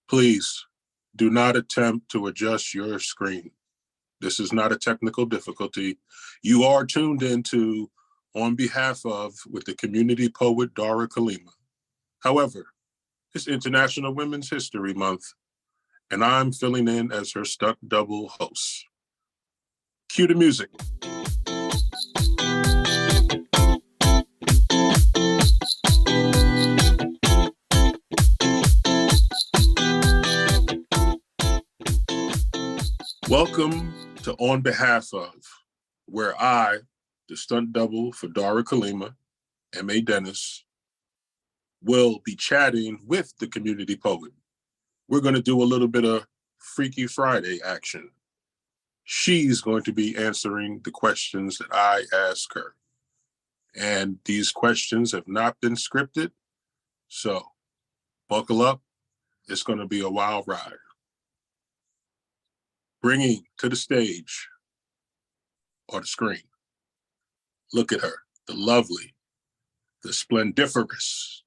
Please do not attempt to adjust your screen. This is not a technical difficulty. You are tuned into On Behalf of with the community poet Dara Kalima. However, it's International Women's History Month, and I'm filling in as her stunt double host. Cue the music. Welcome to On Behalf of, where I, the stunt double for Dara Kalima, M.A. Dennis, will be chatting with the community poet. We're going to do a little bit of Freaky Friday action. She's going to be answering the questions that I ask her. And these questions have not been scripted, so buckle up. It's going to be a wild ride. Bringing to the stage or the screen. Look at her, the lovely, the splendiferous,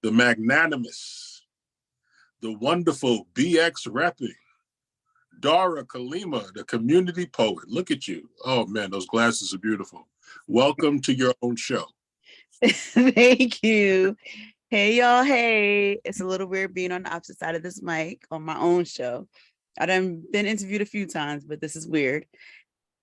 the magnanimous, the wonderful BX repping, Dara Kalima, the community poet. Look at you. Oh man, those glasses are beautiful. Welcome to your own show. Thank you. Hey y'all, hey. It's a little weird being on the opposite side of this mic on my own show. I've been interviewed a few times, but this is weird.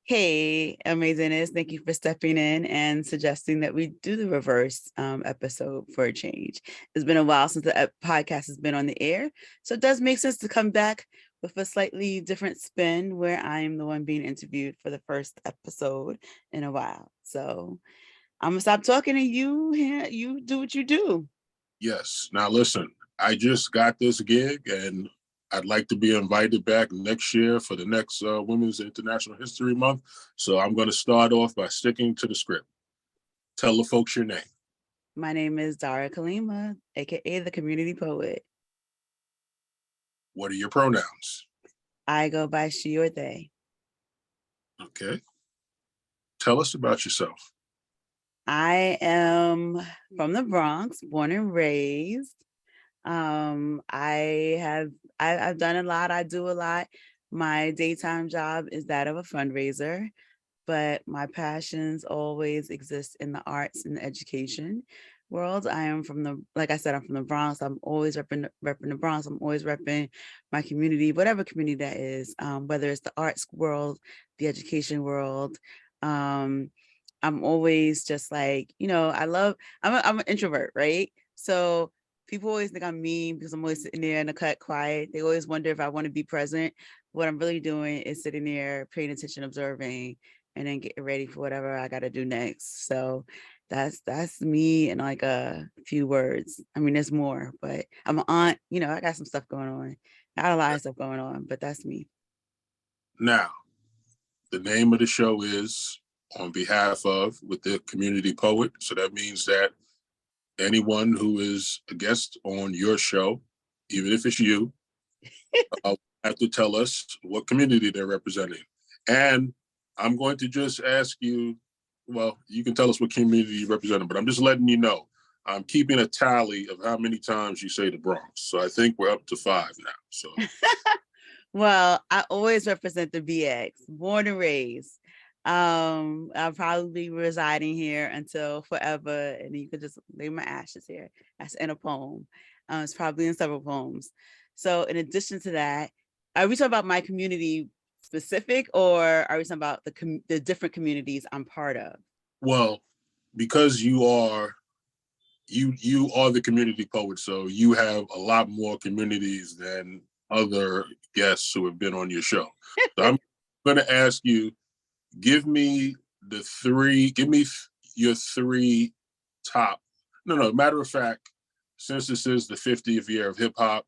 Hey, Amazingness, thank you for stepping in and suggesting that we do the reverse episode for a change. It's been a while since the podcast has been on the air, so it does make sense to come back with a slightly different spin where I'm the one being interviewed for the first episode in a while. So I'm gonna stop talking to you. You do what you do. Yes. Now listen, I just got this gig and I'd like to be invited back next year for the next Women's International History Month. So I'm going to start off by sticking to the script. Tell the folks your name. My name is Dara Kalima, aka the community poet. What are your pronouns? I go by she or they. Okay. Tell us about yourself. I am from the Bronx, born and raised. I've done a lot. I do a lot. My daytime job is that of a fundraiser, but my passions always exist in the arts and the education world. Like I said, I'm from the Bronx. I'm always repping the Bronx. I'm always repping my community, whatever community that is, whether it's the arts world, the education world. I'm always just like, I'm an introvert, right? So people always think I'm mean because I'm always sitting there in the cut quiet. They always wonder if I want to be present. What I'm really doing is sitting there, paying attention, observing, and then getting ready for whatever I got to do next. So that's me in like a few words. I mean, there's more, but I'm an aunt. I got some stuff going on. I got a lot of stuff going on, but that's me. Now, the name of the show is On Behalf of with the community poet. So that means that anyone who is a guest on your show, even if it's you, have to tell us what community they're representing. And I'm going to just ask you, well, you can tell us what community you represent, but I'm just letting you know, I'm keeping a tally of how many times you say the Bronx. So I think we're up to 5 now. So, well, I always represent the BX, born and raised. I'll probably be residing here until forever, and you could just lay my ashes here. That's in a poem. It's probably in several poems. So, in addition to that, are we talking about my community specific, or are we talking about the different communities I'm part of? well, because you are the community poet, so you have a lot more communities than other guests who have been on your show. So I'm going to ask you, give me your 3 top. No, matter of fact, since this is the 50th year of hip hop,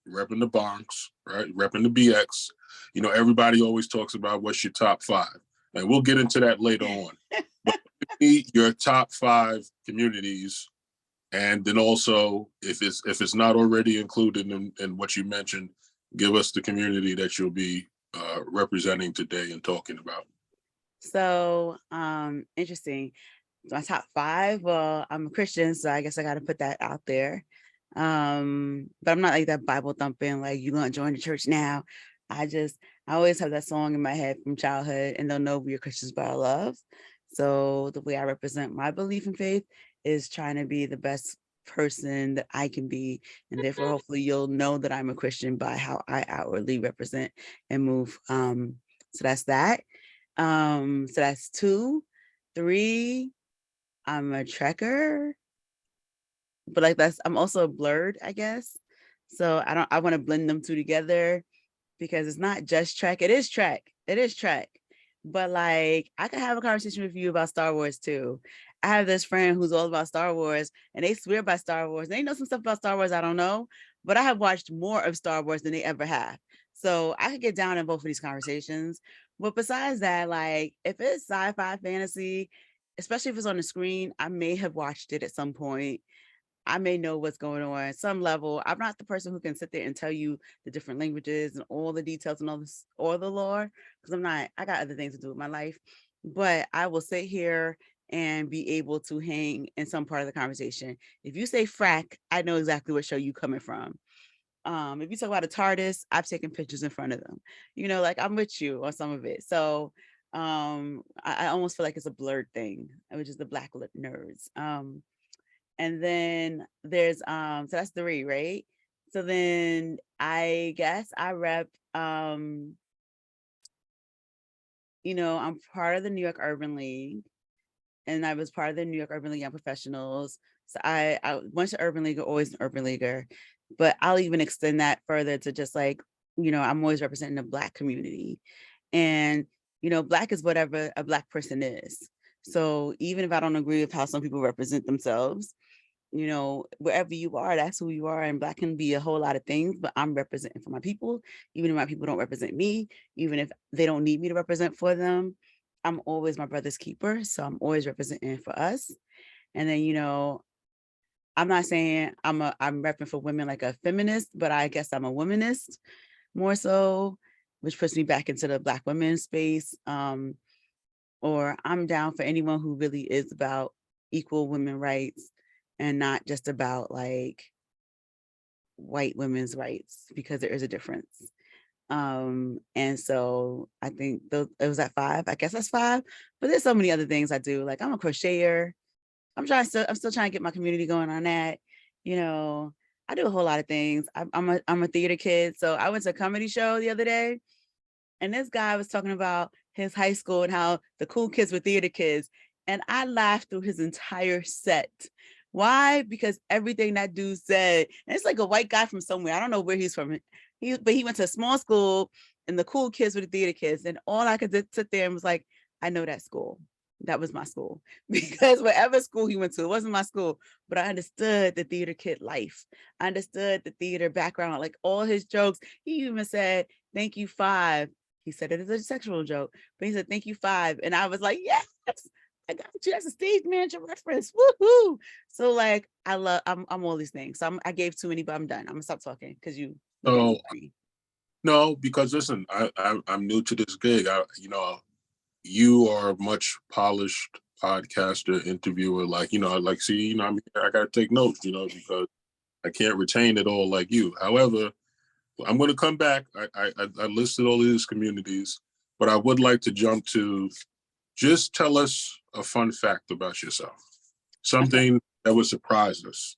repping the Bronx, right? Repping the BX, everybody always talks about what's your top 5. And we'll get into that later on. But give me your top 5 communities. And then also, if it's not already included in what you mentioned, give us the community that you'll be representing today and talking about. So interesting. My top 5. Well, I'm a Christian, so I guess I got to put that out there. But I'm not like that Bible thumping, like you gonna join the church now. I always have that song in my head from childhood, and they'll know we are Christians by our love. So the way I represent my belief in faith is trying to be the best person that I can be. And therefore, hopefully you'll know that I'm a Christian by how I outwardly represent and move. So that's that. So that's 2. 3, I'm a trekker, but like I'm also blurred, I guess. So I want to blend them two together because it's not just track. It is track. It is track. But like I could have a conversation with you about Star Wars too. I have this friend who's all about Star Wars and they swear by Star Wars. They know some stuff about Star Wars I don't know, but I have watched more of Star Wars than they ever have. So I could get down in both of these conversations. But besides that, like if it's sci-fi fantasy, especially if it's on the screen, I may have watched it at some point. I may know what's going on at some level. I'm not the person who can sit there and tell you the different languages and all the details and all this or the lore, because I'm not, I got other things to do with my life. But I will sit here and be able to hang in some part of the conversation. If you say frack, I know exactly what show you coming from. If you talk about a TARDIS, I've taken pictures in front of them. Like I'm with you on some of it. So I almost feel like it's a blurred thing, which is the black nerds. And then there's so that's 3, right? So then I guess I rep I'm part of the New York Urban League, and I was part of the New York Urban League Young Professionals. So I went to Urban League, always an Urban Leaguer, but I'll even extend that further to just like, I'm always representing the Black community. And Black is whatever a Black person is. So even if I don't agree with how some people represent themselves, wherever you are, that's who you are. And Black can be a whole lot of things, but I'm representing for my people, even if my people don't represent me, even if they don't need me to represent for them. I'm always my brother's keeper. So I'm always representing for us. And then, I'm not saying I'm repping for women like a feminist, but I guess I'm a womanist more so, which puts me back into the Black women space. Or I'm down for anyone who really is about equal women rights and not just about like white women's rights, because there is a difference. And so I think it was at 5. I guess that's 5. But there's so many other things I do. Like I'm a crocheter. I'm still trying to get my community going on that. I do a whole lot of things. I'm a theater kid. So I went to a comedy show the other day, and this guy was talking about his high school and how the cool kids were theater kids. And I laughed through his entire set. Why? Because everything that dude said, and it's like a white guy from somewhere. I don't know where he's from. But he went to a small school and the cool kids were the theater kids. And all I could sit there and was like, I know that school. That was my school. Because whatever school he went to, it wasn't my school, but I understood the theater kid life. I understood the theater background, like all his jokes. He even said, thank you, 5. He said it as a sexual joke, but he said, thank you, 5. And I was like, yes, I got you. That's a stage manager reference. Woohoo. So like, I'm all these things. So I gave too many, but I'm done. I'm gonna stop talking because you. So no, because listen, I'm new to this gig. You are a much polished podcaster, interviewer. Like, see, I got to take notes, because I can't retain it all like you. However, I'm going to come back. I listed all these communities, but I would like to jump to just tell us a fun fact about yourself. Something that would surprise us.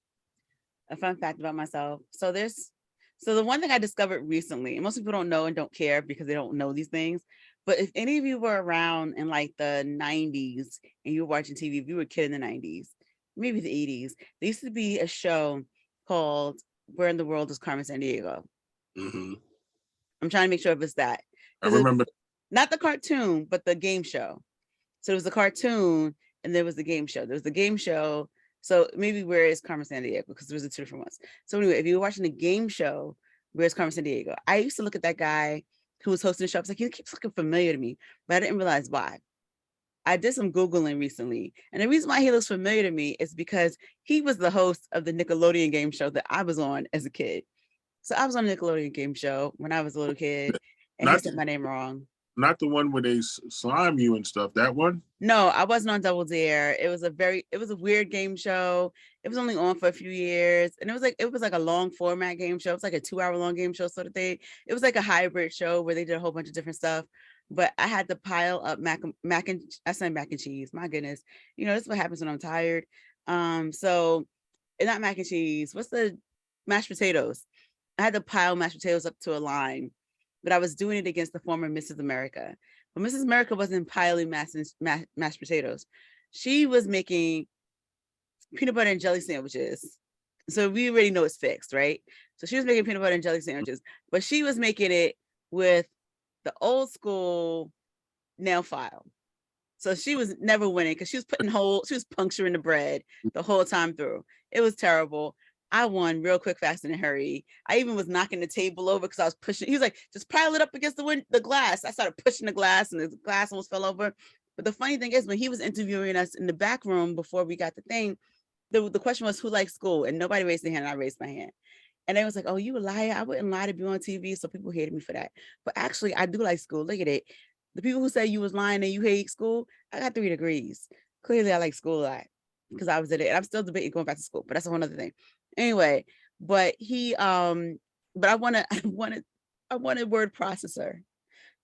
A fun fact about myself. So the one thing I discovered recently, and most people don't know and don't care because they don't know these things, but if any of you were around in like the 90s and you were watching TV, if you were a kid in the 90s, maybe the 80s, there used to be a show called Where in the World is Carmen Sandiego? Mm-hmm. I'm trying to make sure if it's that. I remember. Not the cartoon, but the game show. So it was the cartoon and there was the game show. There was the game show. So maybe Where is Carmen Sandiego? Because there was 2 different ones. So anyway, if you were watching the game show, Where's Carmen Sandiego? I used to look at that guy who was hosting the show. I was like, he keeps looking familiar to me, but I didn't realize why. I did some Googling recently. And the reason why he looks familiar to me is because he was the host of the Nickelodeon game show that I was on as a kid. So I was on a Nickelodeon game show when I was a little kid, and he said my name wrong. not the one where they slime you and stuff. That one? No, I wasn't on Double Dare. It was a weird game show. It was only on for a few years, and it was like a long format game show. It was like a 2 hour long game show sort of thing. It was like a hybrid show where they did a whole bunch of different stuff. But I had to pile up I said mac and cheese. My goodness, this is what happens when I'm tired. So not mac and cheese. What's the mashed potatoes? I had to pile mashed potatoes up to a line, but I was doing it against the former Mrs. America. But Mrs. America wasn't piling mashed potatoes. She was making peanut butter and jelly sandwiches. So we already know it's fixed, right? So she was making peanut butter and jelly sandwiches, but she was making it with the old school nail file. So she was never winning because she was puncturing the bread the whole time through. It was terrible. I won real quick, fast, and in a hurry. I even was knocking the table over because I was pushing. He was like, just pile it up against the glass. I started pushing the glass and the glass almost fell over. But the funny thing is, when he was interviewing us in the back room before we got the thing, the question was, who likes school? And nobody raised their hand. And I raised my hand. And they was like, oh, you a liar. I wouldn't lie to be on TV. So people hated me for that. But actually, I do like school. Look at it. The people who say you was lying and you hate school, I got 3 degrees. Clearly, I like school a lot because I was in it. And I'm still debating going back to school, but that's a whole other thing. Anyway, but but I wanted word processor.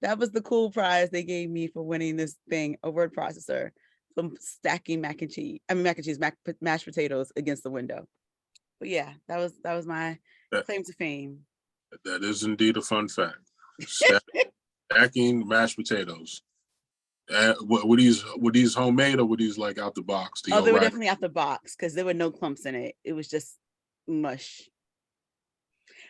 That was the cool prize they gave me for winning this thing, a word processor from stacking mashed potatoes against the window. But yeah, that was my claim to fame. That is indeed a fun fact. Stacking mashed potatoes. Were these homemade or were these like out the box? They were definitely out the box because there were no clumps in it. It was just mush.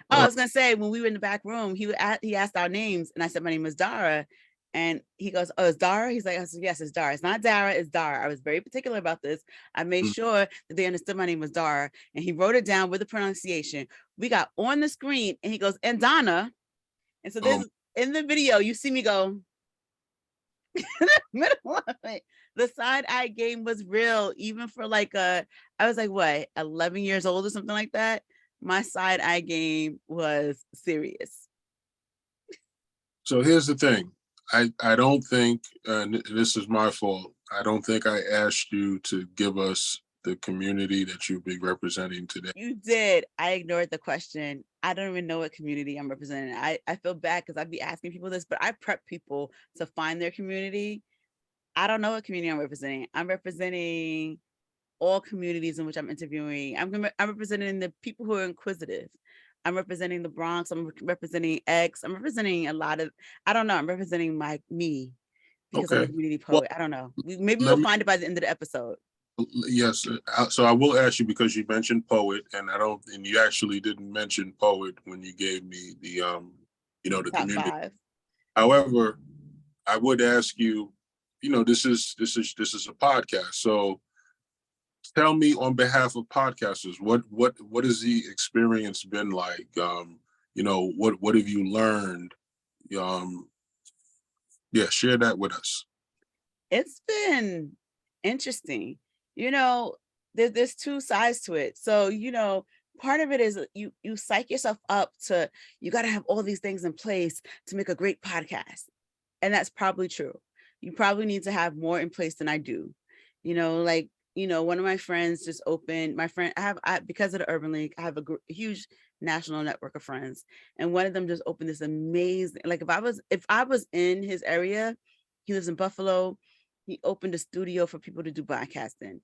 Oh, I was gonna say, when we were in the back room, he asked our names, and I said my name is Dara, and he goes, "Oh, it's Dara." He's like, "I said, yes, it's Dara. It's not Dara, it's Dara." I was very particular about this. I made sure that they understood my name was Dara, and he wrote it down with the pronunciation. We got on the screen, and he goes, "And Donna," and so this in the video, you see me go. Middle of it. The side eye game was real, even for I was like, what, 11 years old or something like that. My side eye game was serious. So here's the thing. I don't think, and this is my fault, I don't think I asked you to give us the community that you'll be representing today. You did. I ignored the question. I don't even know what community I'm representing. I feel bad because I'd be asking people this, but I prep people to find their community. I don't know what community I'm representing. I'm representing all communities in which I'm interviewing. I'm representing the people who are inquisitive. I'm representing the Bronx. I'm representing X. I'm representing a lot of, I don't know. I'm representing me because I'm a community poet. Well, I don't know. Maybe we'll find it by the end of the episode. Yes. So I will ask you, because you mentioned poet, and you actually didn't mention poet when you gave me the the Top community. 5. However, I would ask you, this is a podcast. So tell me, on behalf of podcasters, what has the experience been like? What have you learned? Share that with us. It's been interesting. There's 2 sides to it. So, part of it is you psych yourself up to, you got to have all these things in place to make a great podcast. And that's probably true. You probably need to have more in place than I do. One of my friends just opened, because of the Urban League, I have a huge national network of friends. And one of them just opened this amazing, if I was in his area, he lives in Buffalo, he opened a studio for people to do podcasting.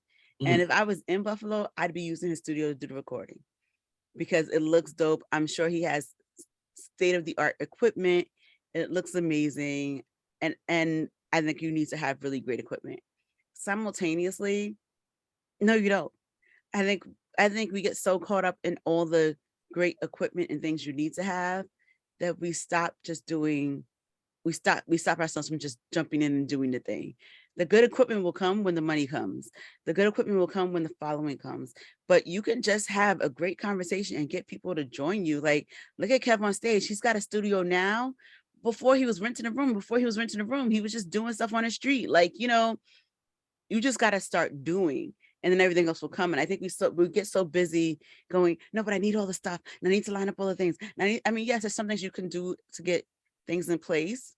And if I was in Buffalo, I'd be using his studio to do the recording because it looks dope. I'm sure he has state-of-the-art equipment. It looks amazing. And I think you need to have really great equipment. Simultaneously, no, you don't. I think we get so caught up in all the great equipment and things you need to have that we stop ourselves from just jumping in and doing the thing. The good equipment will come when the money comes. The good equipment will come when the following comes. But you can just have a great conversation and get people to join you. Like, look at Kev on stage. He's got a studio now. Before he was renting a room, he was just doing stuff on the street. You just got to start doing, and then everything else will come. And I think we get so busy going, no, but I need all the stuff. And I need to line up all the things. Yes, there's some things you can do to get things in place.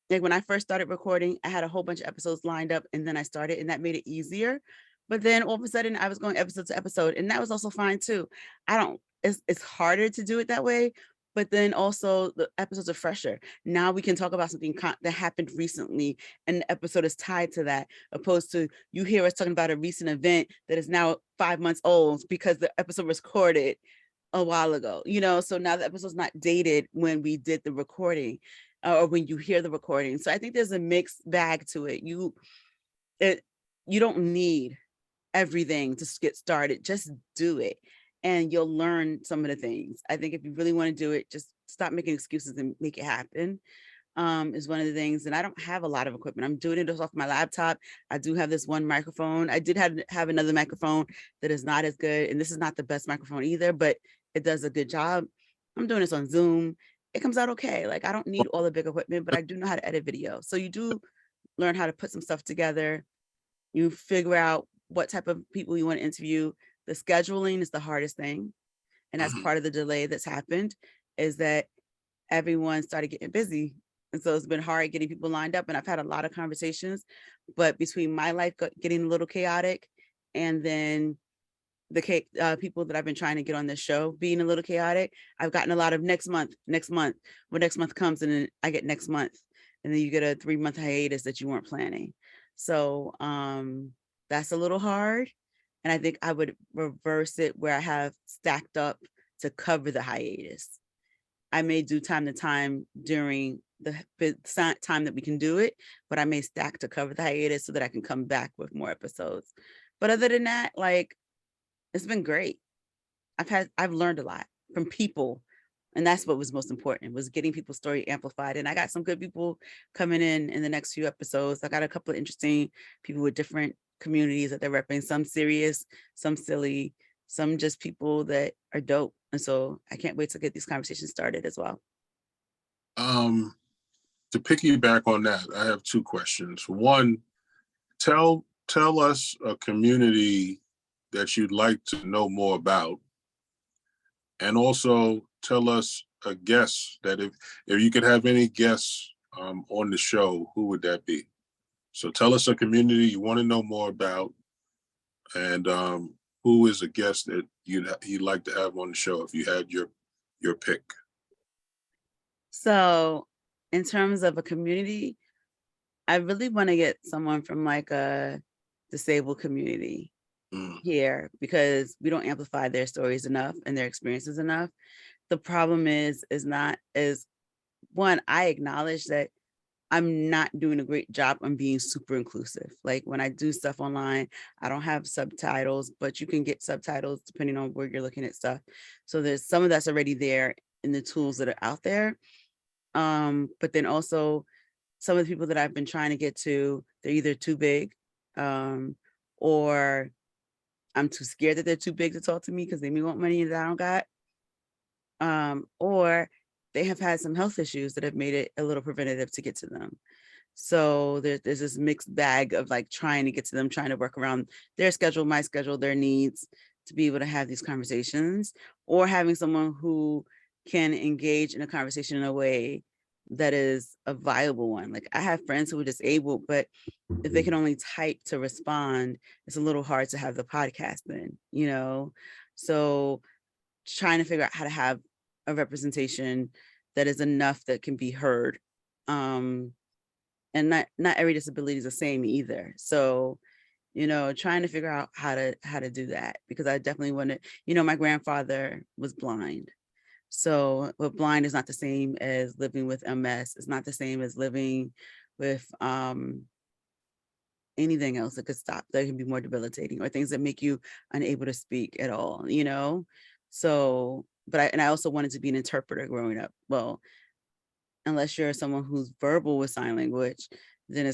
like when I first started recording, I had a whole bunch of episodes lined up and then I started, and that made it easier. But then all of a sudden I was going episode to episode, and that was also fine too. I don't, it's harder to do it that way, but then also the episodes are fresher. Now we can talk about something that happened recently and the episode is tied to that, opposed to you hear us talking about a recent event that is now 5 months old because the episode was recorded a while ago, so now the episode's not dated when we did the recording, or when you hear the recording. So I think there's a mixed bag to it. It you don't need everything to get started. Just do it and you'll learn some of the things. I think if you really want to do it, just stop making excuses and make it happen. Is one of the things. And I don't have a lot of equipment. I'm doing it off my laptop. I do have this one microphone. I did have another microphone that is not as good. And this is not the best microphone either, but it does a good job. I'm doing this on Zoom. It comes out okay. Like I don't need all the big equipment, but I do know how to edit video. So you do learn how to put some stuff together. You figure out what type of people you want to interview. The scheduling is the hardest thing. And that's part of the delay that's happened, is that everyone started getting busy. And so it's been hard getting people lined up. And I've had a lot of conversations, but between my life getting a little chaotic and then the people that I've been trying to get on this show being a little chaotic, I've gotten a lot of next month. When next month comes, and then I get next month. And then you get a 3-month hiatus that you weren't planning. So that's a little hard. And I think I would reverse it where I have stacked up to cover the hiatus. I may do time to time during the time that we can do it, but I may stack to cover the hiatus so that I can come back with more episodes. But other than that, like, it's been great. I've learned a lot from people. And that's what was most important, was getting people's story amplified. And I got some good people coming in the next few episodes. I got a couple of interesting people with different communities that they're repping, some serious, some silly, some just people that are dope. And so I can't wait to get these conversations started as well. To piggyback on that, I have 2 questions. One, tell us a community that you'd like to know more about. And also tell us a guest that if you could have any guests on the show, who would that be? So tell us a community you want to know more about, and who is a guest that you'd like to have on the show if you had your pick. So in terms of a community, I really want to get someone from like a disabled community here, because we don't amplify their stories enough and their experiences enough. The problem is not as one, I acknowledge that I'm not doing a great job on being super inclusive. Like when I do stuff online, I don't have subtitles, but you can get subtitles depending on where you're looking at stuff. So there's some of that's already there in the tools that are out there. But then also some of the people that I've been trying to get to, they're either too big, or I'm too scared that they're too big to talk to me because they may want money that I don't got. Or they have had some health issues that have made it a little preventative to get to them. So there's this mixed bag of like trying to get to them, trying to work around their schedule, my schedule, their needs, to be able to have these conversations, or having someone who can engage in a conversation in a way that is a viable one. Like I have friends who are disabled, but if they can only type to respond, it's a little hard to have the podcast then. So trying to figure out how to have a representation that is enough that can be heard. And not every disability is the same either. So, trying to figure out how to do that, because I definitely want to, my grandfather was blind. So, but blind is not the same as living with MS. It's not the same as living with anything else that can be more debilitating, or things that make you unable to speak at all. So, but I also wanted to be an interpreter growing up. Well, unless you're someone who's verbal with sign language, then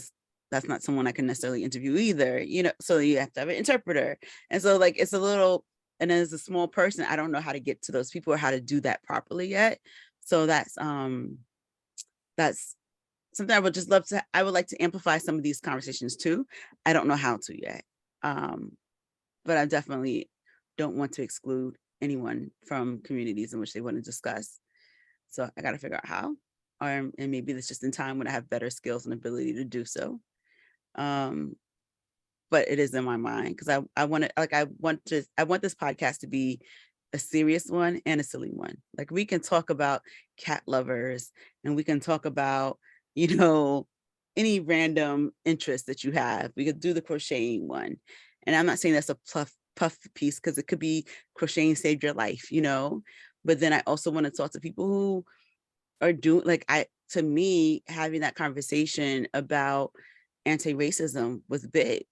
that's not someone I can necessarily interview either. So you have to have an interpreter. And so like it's a little, and as a small person, I don't know how to get to those people or how to do that properly yet. So that's something I would like to amplify some of these conversations too. I don't know how to yet. But I definitely don't want to exclude anyone from communities in which they want to discuss. So I got to figure out how. and maybe it's just in time when I have better skills and ability to do so. Um, but it is in my mind because I want to I want this podcast to be a serious one and a silly one. Like we can talk about cat lovers and we can talk about, you know, any random interest that you have. We could do the crocheting one. And I'm not saying that's a puff piece because it could be crocheting saved your life, you know. But then I also want to talk to people who are doing like to me, having that conversation about anti-racism was big.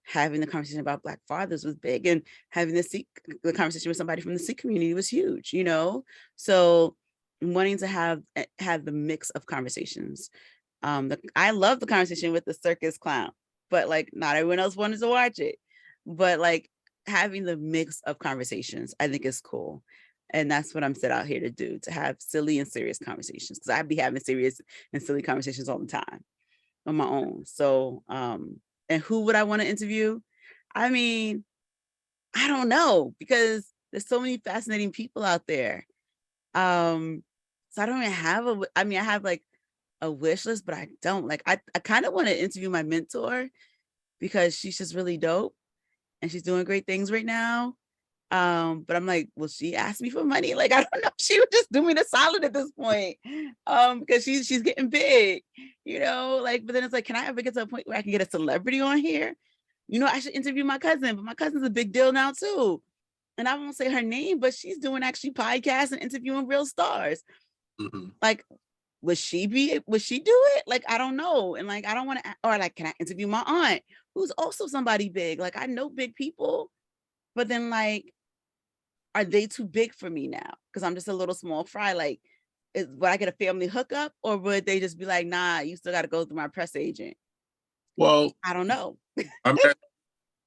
Having the conversation about Black fathers was big, and having the conversation with somebody from the Sikh community was huge, you know. So wanting to have the mix of conversations. I love the conversation with the circus clown, but like not everyone else wanted to watch it. But like having the mix of conversations, I think is cool. And that's what I'm set out here to do, to have silly and serious conversations. Because I'd be having serious and silly conversations all the time on my own. So, and who would I want to interview? I mean, I don't know, because there's so many fascinating people out there. So I don't even have I mean, I have like a wish list, but I don't like, I kind of want to interview my mentor because she's just really dope and she's doing great things right now. But I'm like, will she ask me for money? Like, I don't know. She would just do me the solid at this point. Because she's getting big, you know, like, but then it's like, can I ever get to a point where I can get a celebrity on here? You know, I should interview my cousin, but my cousin's a big deal now too. And I won't say her name, but she's doing actually podcasts and interviewing real stars. Mhm. Like, would she do it? Like, I don't know. And like, I don't want to, or like, can I interview my aunt, who's also somebody big? Like, I know big people, but then like, are they too big for me now? Because I'm just a little small fry. Like, would I get a family hookup, or would they just be like, nah, you still got to go through my press agent? Well, I don't know. I'm at,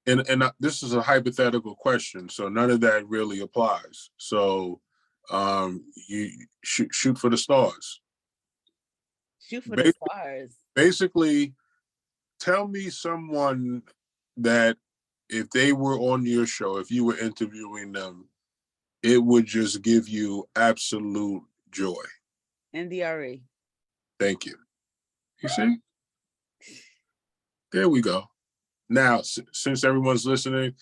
and this is a hypothetical question, so none of that really applies. So, you shoot for the stars. Shoot for the Ba- stars. Basically, tell me someone that if they were on your show, if you were interviewing them, it would just give you absolute joy. NDRE. Thank you. You see? There we go. Now, since everyone's listening,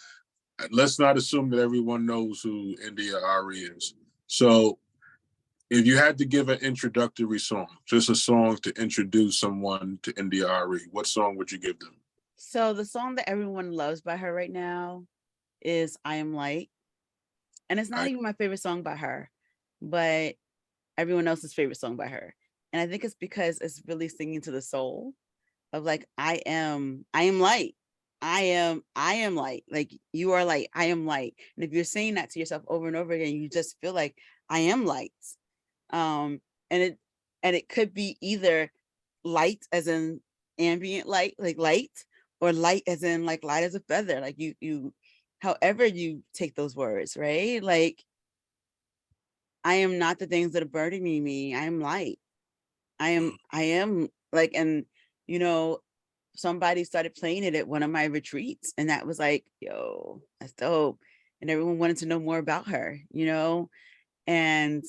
let's not assume that everyone knows who India Ari is. So, if you had to give an introductory song, just a song to introduce someone to India Ari, what song would you give them? So the song that everyone loves by her right now is I Am Light. And it's not I even my favorite song by her, but everyone else's favorite song by her. And I think it's because it's really singing to the soul of like, I am light. I am light. Like, you are light. I am light. And if you're saying that to yourself over and over again, you just feel like I am light. Um, and it could be either light as in ambient light, like light, or light as in like light as a feather. Like you, however you take those words, right? Like, I am not the things that are burdening me. I am light. I am like, and you know, somebody started playing it at one of my retreats, and that was like, yo, that's dope. And everyone wanted to know more about her, you know? And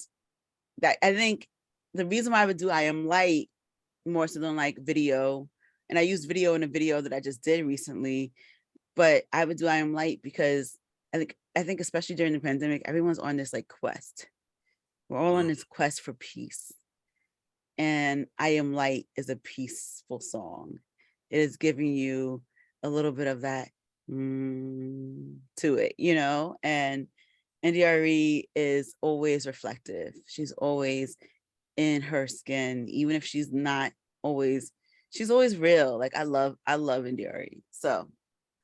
that, I think the reason why I would do I Am Light more so than like video, and I used video in a video that I just did recently, but I would do I Am Light because I think especially during the pandemic, everyone's on this like quest. We're all on this quest for peace. And I Am Light is a peaceful song. It is giving you a little bit of that to it, you know? And NDRE is always reflective. She's always in her skin, even if she's not always, she's always real. Like, I love NDRE. So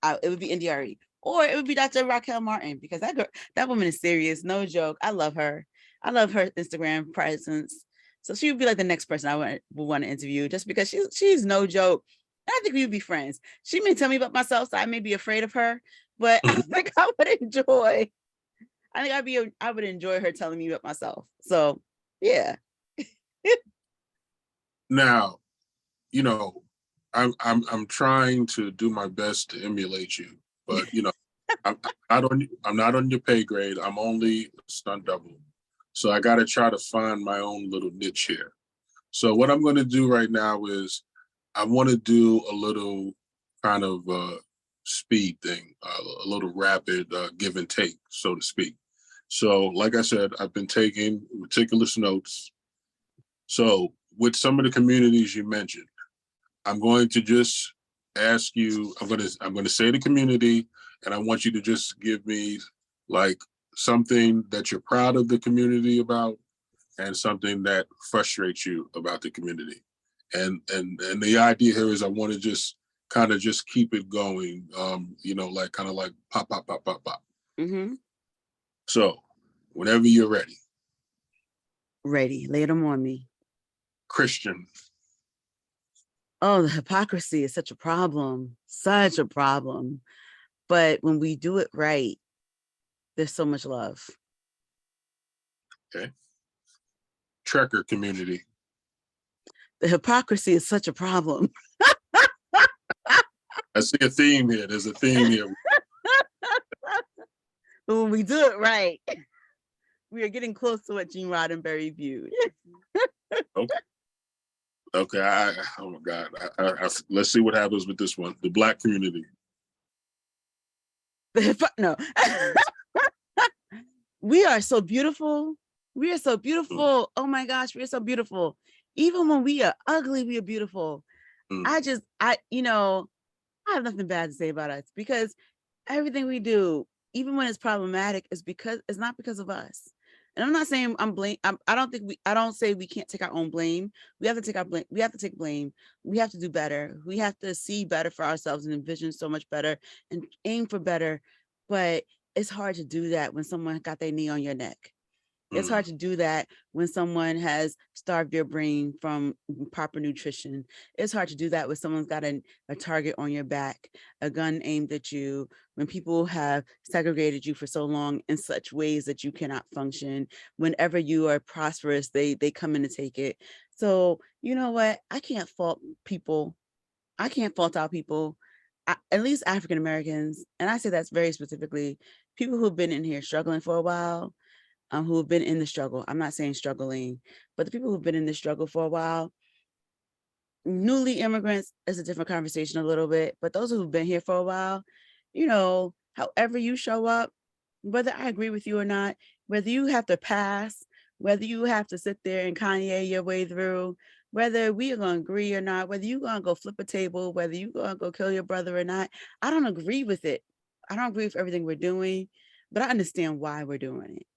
it would be NDRE. Or it would be Dr. Raquel Martin, because that woman is serious. No joke. I love her. I love her Instagram presence. So she would be like the next person I would want to interview, just because she's no joke. I think we would be friends. She may tell me about myself, so I may be afraid of her, but I think I would enjoy. I would enjoy her telling me about myself. So yeah. Now, you know, I'm trying to do my best to emulate you, but you know, I'm not on your pay grade. I'm only a stunt double, so I got to try to find my own little niche here. So what I'm going to do right now is I want to do a little kind of speed thing, a little rapid give and take, so to speak. So, like I said, I've been taking meticulous notes. So, with some of the communities you mentioned, I'm going to just ask you. I'm going to say the community, and I want you to just give me like something that you're proud of the community about, and something that frustrates you about the community. And the idea here is I want to just kind of just keep it going, like kind of like pop, pop, pop, pop, pop. Mm-hmm. So whenever you're ready. Ready. Lay them on me. Christian. Oh, the hypocrisy is such a problem. Such a problem. But when we do it right, there's so much love. Okay. Trekker community. The hypocrisy is such a problem. I see a theme here. There's a theme here. But when we do it right, we are getting close to what Gene Roddenberry viewed. Okay. Oh my God. Let's see what happens with this one. The Black community. No. We are so beautiful. We are so beautiful. Oh my gosh, we are so beautiful. Even when we are ugly, we are beautiful. I have nothing bad to say about us, because everything we do, even when it's problematic, is because it's not because of us. And I'm not saying I don't say we can't take our own blame. We have to take our blame. We have to take blame. We have to do better. We have to see better for ourselves and envision so much better and aim for better. But it's hard to do that when someone got their knee on your neck. It's hard to do that when someone has starved your brain from proper nutrition. It's hard to do that when someone's got a target on your back, a gun aimed at you, when people have segregated you for so long in such ways that you cannot function. Whenever you are prosperous, they come in to take it. So you know what? I can't fault people. I can't fault our people, at least African Americans. And I say that's very specifically people who've been in here struggling for a while. Who have been in the struggle. I'm not saying struggling, but the people who've been in the struggle for a while. Newly immigrants is a different conversation a little bit, but those who've been here for a while, however you show up, whether I agree with you or not, whether you have to pass, whether you have to sit there and Kanye your way through, whether we are going to agree or not, whether you're going to go flip a table, whether you're going to go kill your brother or not, I don't agree with it. I don't agree with everything we're doing, but I understand why we're doing it.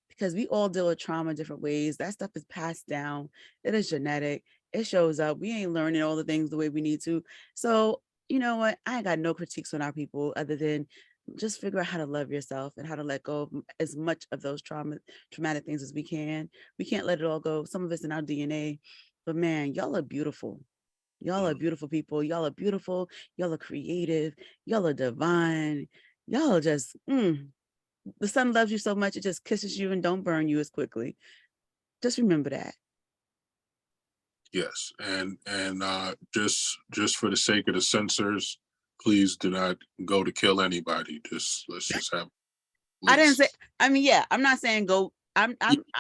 Because we all deal with trauma in different ways. That stuff is passed down. It is genetic. It shows up. We ain't learning all the things the way we need to. So, you know what? I ain't got no critiques on our people other than just figure out how to love yourself and how to let go of as much of those traumatic things as we can. We can't let it all go. Some of it's in our DNA. But man, y'all are beautiful. Y'all are beautiful people. Y'all are beautiful. Y'all are creative. Y'all are divine. Y'all are just, the sun loves you so much, it just kisses you and don't burn you as quickly. Just remember that. Yes, and just for the sake of the censors, please do not go to kill anybody. Let's just have. I didn't say. I mean, yeah, I'm not saying go. I'm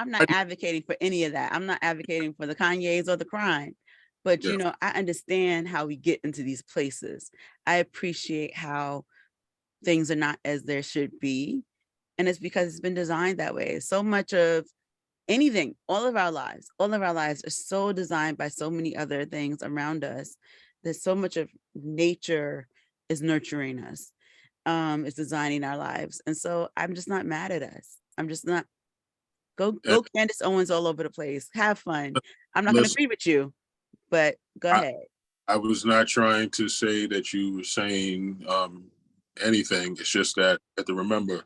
not advocating for any of that. I'm not advocating for the Kanyes or the crime, but I understand how we get into these places. I appreciate how things are not as there should be. And it's because it's been designed that way. So much of anything, all of our lives are so designed by so many other things around us that so much of nature is nurturing us, is designing our lives. And so I'm just not mad at us. I'm just not, go Candace Owens all over the place. Have fun. I'm not going to agree with you, but go ahead. I was not trying to say that you were saying anything. It's just that I have to remember,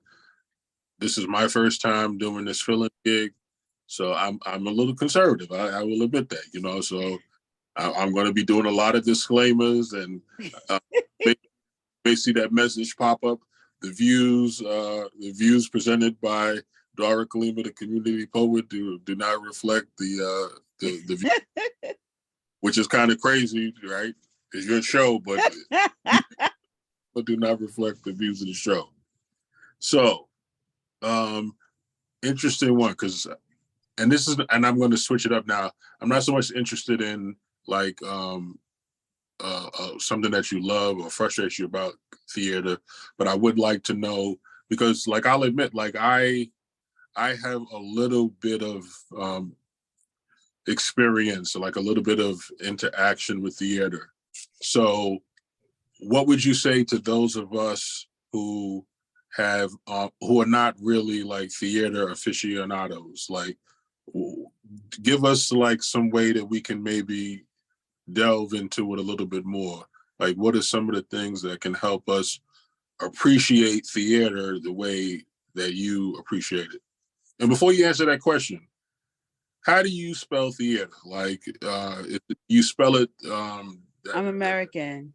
this is my first time doing this fill-in gig, so I'm a little conservative. I will admit that, so I'm going to be doing a lot of disclaimers, and may see that message pop up. The views presented by Dara Kalima, the community poet, do not reflect the view, which is kind of crazy, right? It's your show, but do not reflect the views of the show. So. Interesting one, because and this is, and I'm going to switch it up now. I'm not so much interested in like something that you love or frustrates you about theater, but I would like to know, because like I'll admit, like I have a little bit of experience, like a little bit of interaction with theater. So what would you say to those of us who have who are not really like theater aficionados? Like, give us like some way that we can maybe delve into it a little bit more. Like, what are some of the things that can help us appreciate theater the way that you appreciate it? And before you answer that question, how do you spell theater? Like, you spell it? I'm American.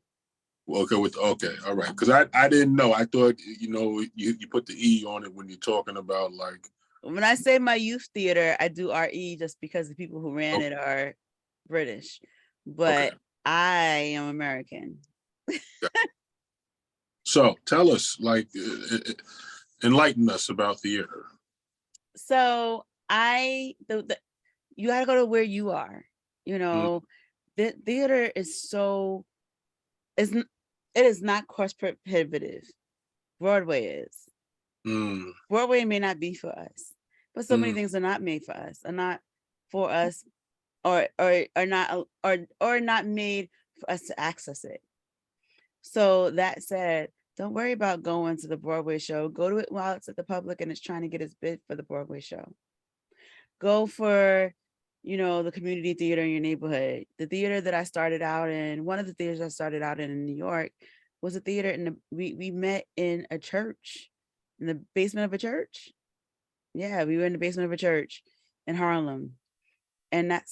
Okay, okay, all right. Because I didn't know. I thought, you know, you put the E on it when you're talking about like. When I say my youth theater, I do RE just because the people who ran Okay. it are British, Okay. but I am American. So tell us, like, enlighten us about theater. So you gotta go to where you are. You know, the theater is so it is not cost prohibitive. Broadway is. Broadway may not be for us, but so many things are not made for us, are not for us, or not made for us to access it. So that said, don't worry about going to the Broadway show. Go to it while it's at the public and it's trying to get its bid for the Broadway show. Go for, the community theater in your neighborhood. The theater that I started out in, one of the theaters I started out in New York, was a theater we met in a church, in the basement of a church. Yeah, we were in the basement of a church in Harlem. And that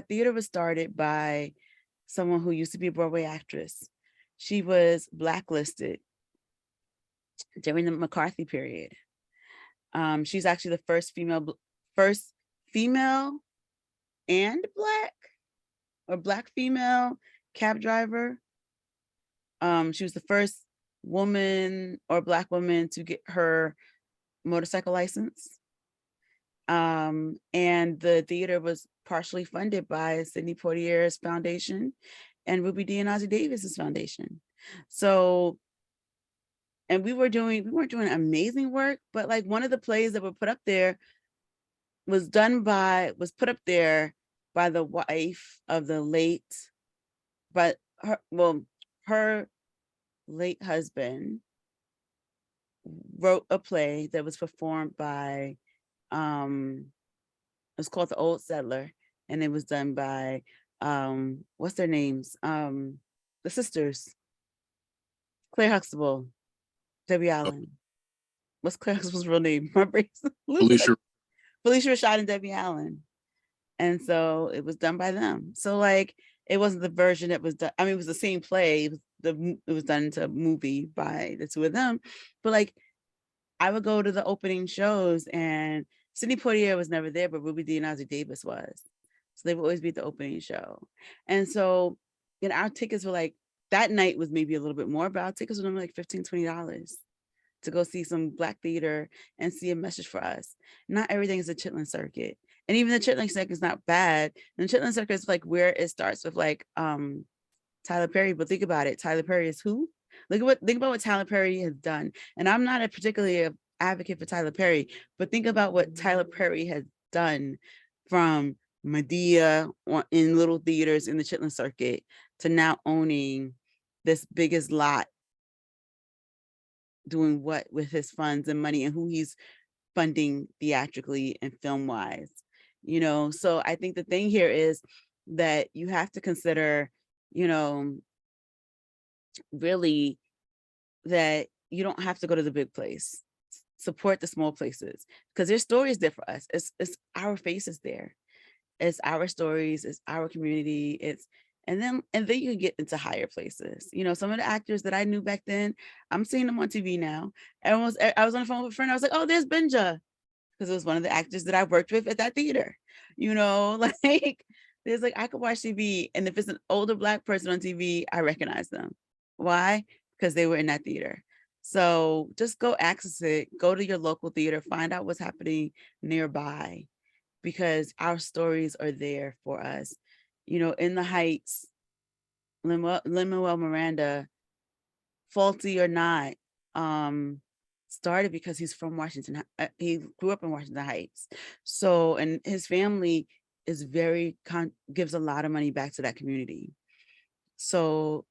theater was started by someone who used to be a Broadway actress. She was blacklisted during the McCarthy period. She's actually the first female and black female cab driver. She was the first woman or black woman to get her motorcycle license. And the theater was partially funded by Sidney Poitier's foundation and Ruby Dee and Ossie Davis's foundation. So, and we weren't doing amazing work, but like one of the plays that were put up there was put up there by the wife of the late, but her late husband wrote a play that was performed by, it was called The Old Settler, and it was done by, what's their names? The sisters, Claire Huxtable, Debbie Allen. What's Claire Huxtable's real name? My brain's Felicia Rashad and Debbie Allen. And so it was done by them. So like, it wasn't the version that was done. I mean, it was the same play. It was done into a movie by the two of them. But like, I would go to the opening shows and Sidney Poitier was never there, but Ruby Dee and Ossie Davis was. So they would always be at the opening show. And so, our tickets were like, that night was maybe a little bit more, but our tickets were like $15, $20 to go see some Black theater and see a message for us. Not everything is a Chitlin Circuit. And even the Chitlin Circuit is not bad. And the Chitlin Circuit is like where it starts with like Tyler Perry, but think about it. Tyler Perry is who? Think about what Tyler Perry has done. And I'm not particularly an advocate for Tyler Perry, but think about what Tyler Perry has done from Medea in little theaters in the Chitlin Circuit to now owning this biggest lot, doing what with his funds and money and who he's funding theatrically and film wise. So I think the thing here is that you have to consider, really, that you don't have to go to the big place. Support the small places because there's stories there for us. It's our faces there. It's our stories. It's our community. And then you can get into higher places. Some of the actors that I knew back then, I'm seeing them on TV now. I was on the phone with a friend. I was like, oh, there's Benja, because it was one of the actors that I worked with at that theater. Like there's like, I could watch TV, and if it's an older Black person on TV, I recognize them. Why? Because they were in that theater. So just go access it, go to your local theater, find out what's happening nearby, because our stories are there for us. You know, in the Heights, Lin-Manuel Miranda, faulty or not, started because he's from Washington. He grew up in Washington Heights. So, and his family is gives a lot of money back to that community. So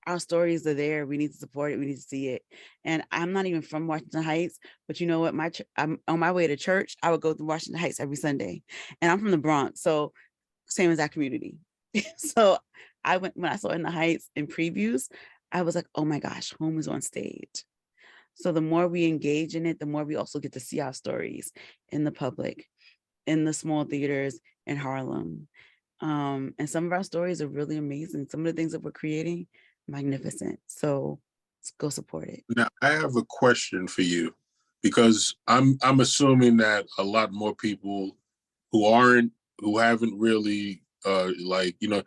our stories are there. We need to support it. We need to see it. And I'm not even from Washington Heights, but you know what? I'm on my way to church. I would go to Washington Heights every Sunday, and I'm from the Bronx, so same as that community. So when I saw In the Heights in previews, I was like, oh my gosh, home is on stage. So the more we engage in it, the more we also get to see our stories in the public, in the small theaters in Harlem. And some of our stories are really amazing. Some of the things that we're creating, magnificent. So let's go support it. Now, I have a question for you, because I'm assuming that a lot more people who haven't really like, you know,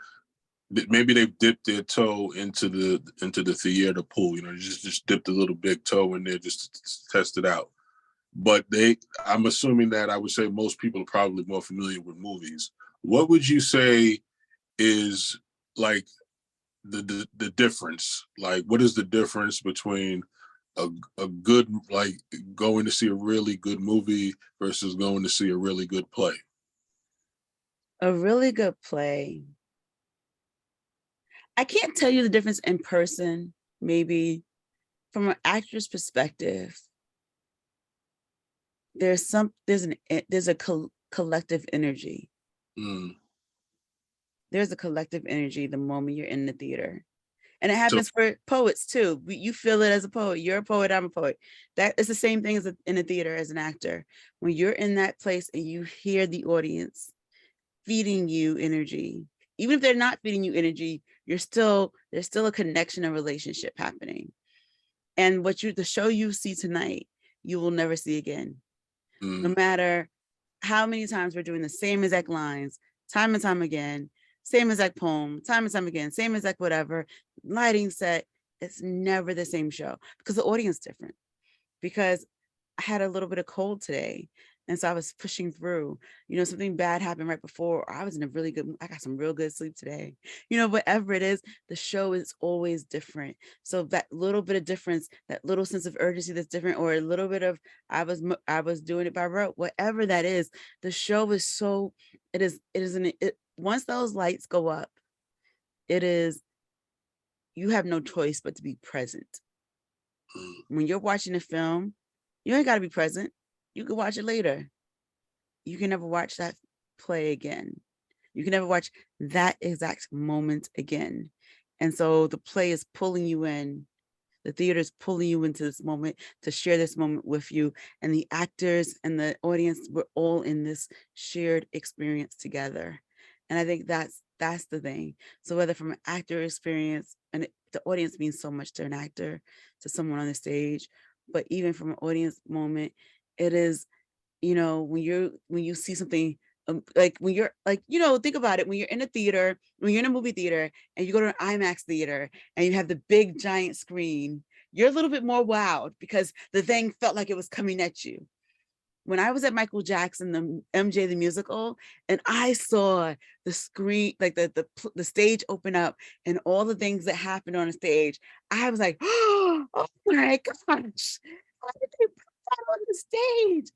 maybe they've dipped their toe into the theater pool, you know, just dipped a little big toe in there just to test it out. But I'm assuming that I would say most people are probably more familiar with movies. What would you say is like the difference? Like, what is the difference between a good, like, going to see a really good movie versus going to see a really good play? A really good play. I can't tell you the difference in person, maybe from an actor's perspective. There's a collective energy. Mm. There's a collective energy the moment you're in the theater. And it So, happens for poets too. You feel it as a poet. You're a poet, I'm a poet. That is the same thing as in a theater as an actor. When you're in that place and you hear the audience feeding you energy, even if they're not feeding you energy, there's still a connection and relationship happening. And the show you see tonight, you will never see again. No matter how many times we're doing the same exact lines, time and time again, same exact poem, time and time again, same exact whatever, lighting set, it's never the same show because the audience is different. Because I had a little bit of cold today. And so I was pushing through, you know, something bad happened right before, or I was in a really good, I got some real good sleep today. You know, whatever it is, the show is always different. So that little bit of difference, that little sense of urgency that's different, or a little bit of, I was doing it by rote, whatever that is, the show is so, once those lights go up, you have no choice but to be present. When you're watching a film, you ain't got to be present. You can watch it later. You can never watch that play again. You can never watch that exact moment again. And so the play is pulling you in. The theater is pulling you into this moment to share this moment with you. And the actors and the audience, we're all in this shared experience together. And I think that's the thing. So whether from an actor experience, and the audience means so much to an actor, to someone on the stage, but even from an audience moment, it is, you know, when you see something, like when you're like, you know, think about it, when you're in a theater, when you're in a movie theater and you go to an IMAX theater and you have the big giant screen, you're a little bit more wowed because the thing felt like it was coming at you. When I was at Michael Jackson, the MJ the musical, and I saw the screen, like the stage open up and all the things that happened on the stage, I was like, oh my gosh, how did they put that on the stage?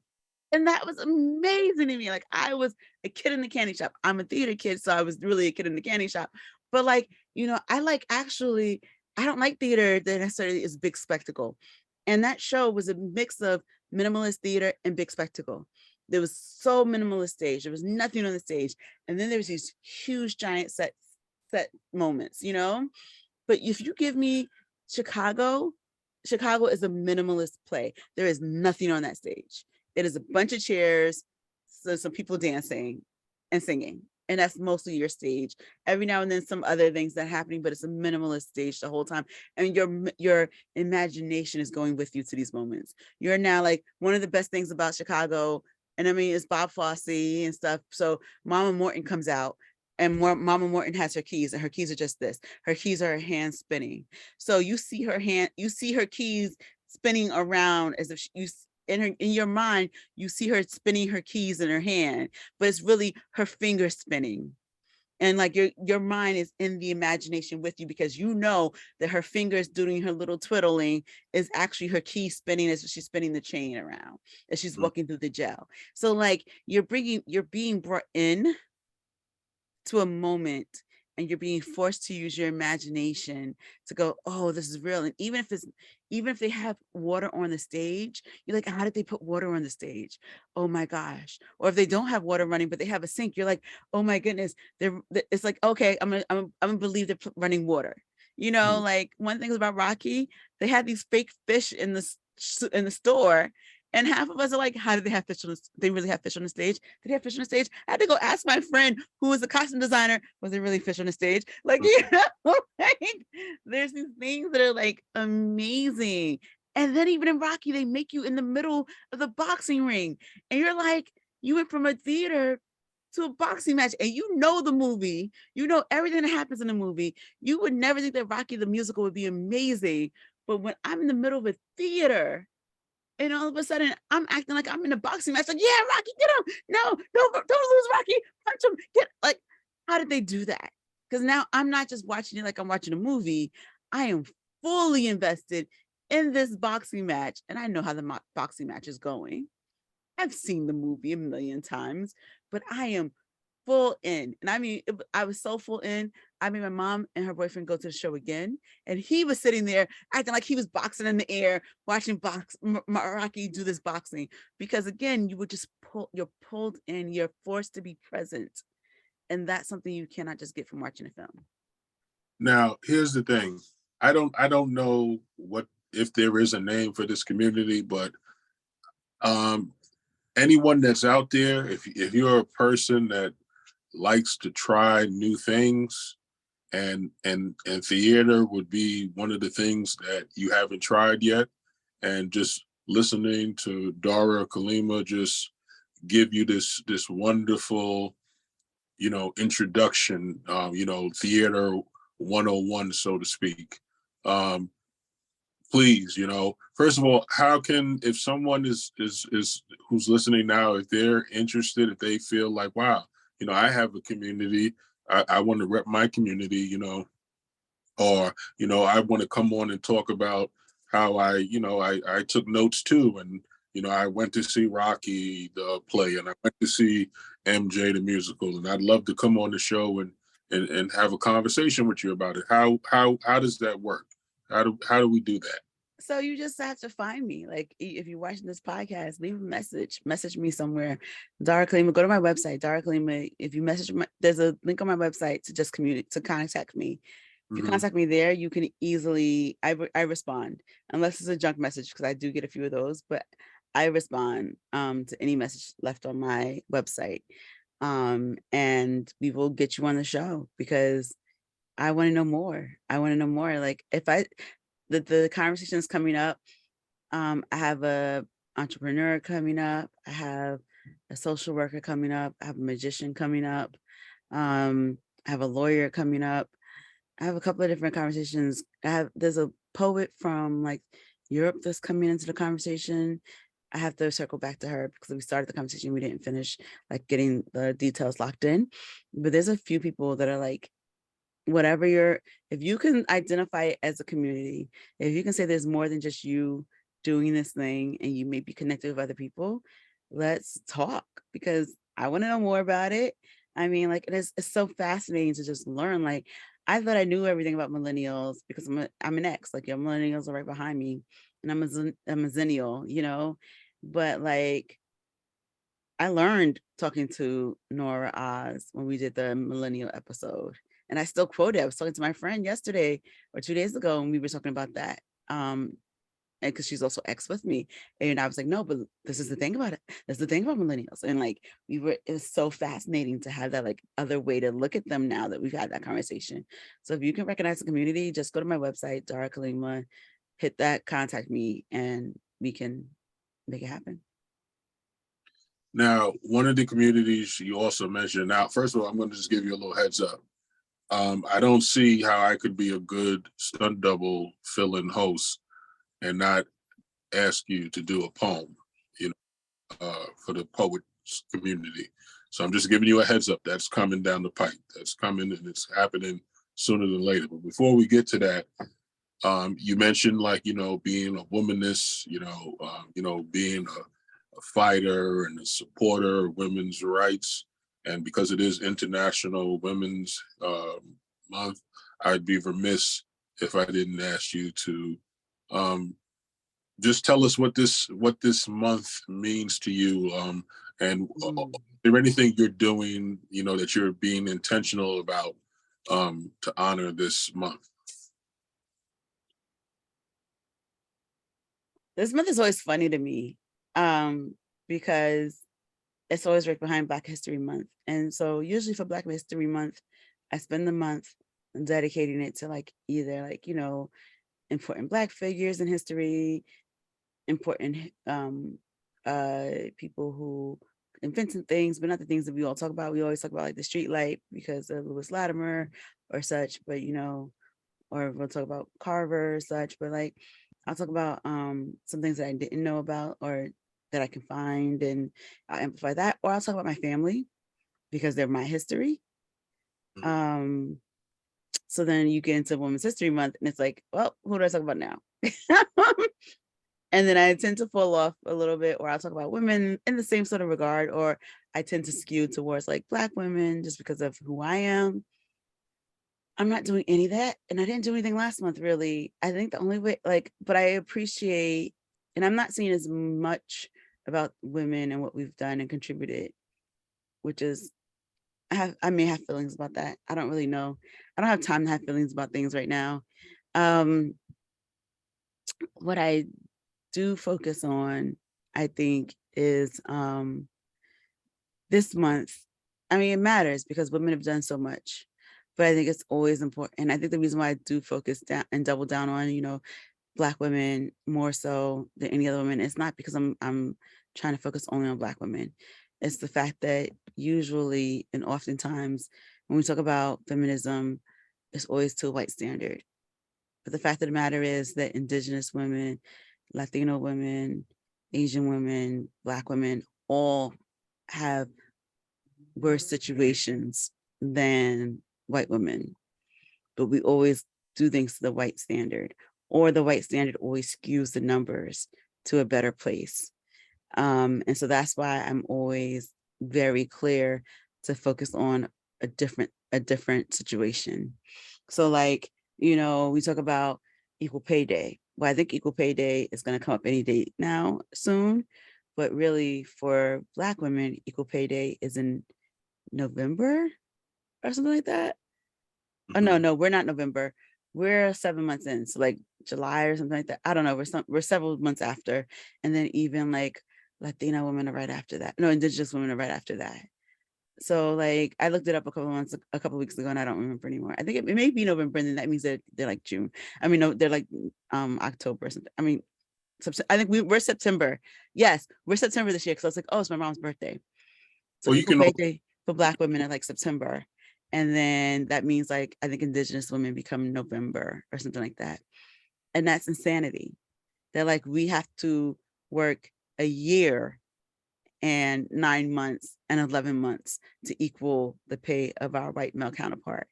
And that was amazing to me. Like, I was a kid in the candy shop. I'm a theater kid, so I was really a kid in the candy shop. But like, you know, I don't like theater that necessarily is big spectacle. And that show was a mix of minimalist theater and big spectacle. There was so minimalist stage. There was nothing on the stage. And then there was these huge giant set moments, you know? But if you give me Chicago is a minimalist play. There is nothing on that stage. It is a bunch of chairs, so some people dancing and singing. And that's mostly your stage. Every now and then some other things that are happening, but it's a minimalist stage the whole time. And your imagination is going with you to these moments. You're now like, one of the best things about Chicago, and I mean, it's Bob Fosse and stuff. So Mama Morton comes out, and Mama Morton has her keys, and her keys are just this. Her keys are her hand spinning. So you see her keys spinning around as if in your mind, you see her spinning her keys in her hand, but it's really her fingers spinning. And like your mind is in the imagination with you, because you know that her fingers doing her little twiddling is actually her key spinning as she's spinning the chain around as she's walking through the jail. So like you're being brought in to a moment, and you're being forced to use your imagination to go, oh, this is real. And even if they have water on the stage, you're like, how did they put water on the stage? Oh my gosh. Or if they don't have water running, but they have a sink, you're like, oh my goodness. It's like, okay, I'm gonna believe they're running water. You know, like one thing about Rocky, they had these fake fish in the store. And half of us are like, how did they have fish on the, they really have fish on the stage? Did they have fish on the stage? I had to go ask my friend who was a costume designer, was there really fish on the stage? Like, you know, like there's these things that are like amazing. And then even in Rocky, they make you in the middle of the boxing ring. And you're like, you went from a theater to a boxing match, and you know the movie, you know everything that happens in the movie. You would never think that Rocky the musical would be amazing. But when I'm in the middle of a theater, and all of a sudden, I'm acting like I'm in a boxing match. Like, yeah, Rocky, get him. No, don't lose, Rocky. Punch him. Get like, how did they do that? Because now I'm not just watching it like I'm watching a movie. I am fully invested in this boxing match, and I know how the boxing match is going. I've seen the movie a million times, but I am full in. And I mean, I was so full in. I made my mom and her boyfriend go to the show again. And he was sitting there acting like he was boxing in the air, watching Rocky do this boxing. Because again, you're pulled in, you're forced to be present. And that's something you cannot just get from watching a film. Now, here's the thing. I don't know what, if there is a name for this community, but anyone that's out there, if you're a person that likes to try new things, and theater would be one of the things that you haven't tried yet, and just listening to Dara Kalima just give you this wonderful, introduction, theater 101, so to speak. Please, first of all, how can, if someone is who's listening now, if they're interested, if they feel like, wow, I have a community, I want to rep my community, or, I want to come on and talk about how I took notes too. And, I went to see Rocky, the play, and I went to see MJ, the musical, and I'd love to come on the show and have a conversation with you about it. How does that work? How do we do that? So you just have to find me. Like if you're watching this podcast, leave a message me somewhere. Dara Kalima, go to my website, Dara Kalima. If you there's a link on my website to just to contact me. If you contact me there, you can easily, I respond, unless it's a junk message, because I do get a few of those, but I respond to any message left on my website. And we will get you on the show, because I want to know more. Like if the conversation is coming up. I have a entrepreneur coming up. I have a social worker coming up. I have a magician coming up. I have a lawyer coming up. I have a couple of different conversations. There's a poet from like Europe that's coming into the conversation. I have to circle back to her because we started the conversation. We didn't finish like getting the details locked in, but there's a few people that are like, if you can identify it as a community, if you can say there's more than just you doing this thing and you may be connected with other people, let's talk, because I want to know more about it. I mean, like, it's so fascinating to just learn. Like, I thought I knew everything about millennials because I'm an X, like your millennials are right behind me, and I'm a zennial, but like, I learned talking to Nora Oz when we did the millennial episode. And I still quote it. I was talking to my friend yesterday or 2 days ago, and we were talking about that. And because she's also ex with me. And I was like, no, but this is the thing about it. That's the thing about millennials. And like, it was so fascinating to have that like other way to look at them now that we've had that conversation. So if you can recognize the community, just go to my website, Dara Kalima, hit that, contact me, and we can make it happen. Now, one of the communities you also mentioned, now, first of all, I'm going to just give you a little heads up. I don't see how I could be a good stunt double fill-in host and not ask you to do a poem. for the poets community. So I'm just giving you a heads up. That's coming down the pipe. That's coming, and it's happening sooner than later. But before we get to that, you mentioned, like, being a womanist, being a fighter and a supporter of women's rights. And because it is International Women's Month, I'd be remiss if I didn't ask you to just tell us what this month means to you. And is there anything you're doing, that you're being intentional about to honor this month? This month is always funny to me, because it's always right behind Black History Month. And so usually for Black History Month, I spend the month dedicating it to like either like, important Black figures in history, important people who invented things, but not the things that we all talk about. We always talk about like the street light because of Lewis Latimer or such, but or we'll talk about Carver or such, but like I'll talk about some things that I didn't know about or that I can find, and I'll amplify that, or I'll talk about my family because they're my history. So then you get into Women's History Month and it's like, well, who do I talk about now? And then I tend to fall off a little bit, or I'll talk about women in the same sort of regard, or I tend to skew towards like Black women just because of who I am. I'm not doing any of that. And I didn't do anything last month, really. I think the only way, but I appreciate, and I'm not seeing as much about women and what we've done and contributed, which is, I may have feelings about that. I don't really know. I don't have time to have feelings about things right now. What I do focus on, I think, is this month. I mean, it matters because women have done so much, but I think it's always important. And I think the reason why I do focus down and double down on, Black women more so than any other women, it's not because I'm trying to focus only on Black women. It's the fact that usually and oftentimes when we talk about feminism, it's always to a white standard. But the fact of the matter is that Indigenous women, Latino women, Asian women, Black women all have worse situations than white women. But we always do things to the white standard, or the white standard always skews the numbers to a better place. And so that's why I'm always very clear to focus on a different situation. So like, we talk about equal pay day. Well, I think equal pay day is going to come up any day now soon, but really for Black women, equal pay day is in November or something like that. Oh, no, we're not November. We're 7 months in. So like July or something like that. I don't know. We're several months after. And then even like Latina women are right after that. No, Indigenous women are right after that. So like I looked it up a couple weeks ago, and I don't remember anymore. I think it may be November, and then that means that they're like June. I mean, no, they're like October or something. I mean, I think we're September. Yes, we're September this year because I was like, oh, it's my mom's birthday. So equal pay day for Black women are like September. And then that means like, I think Indigenous women become November or something like that. And that's insanity. They're like, we have to work a year and 9 months and 11 months to equal the pay of our white male counterpart.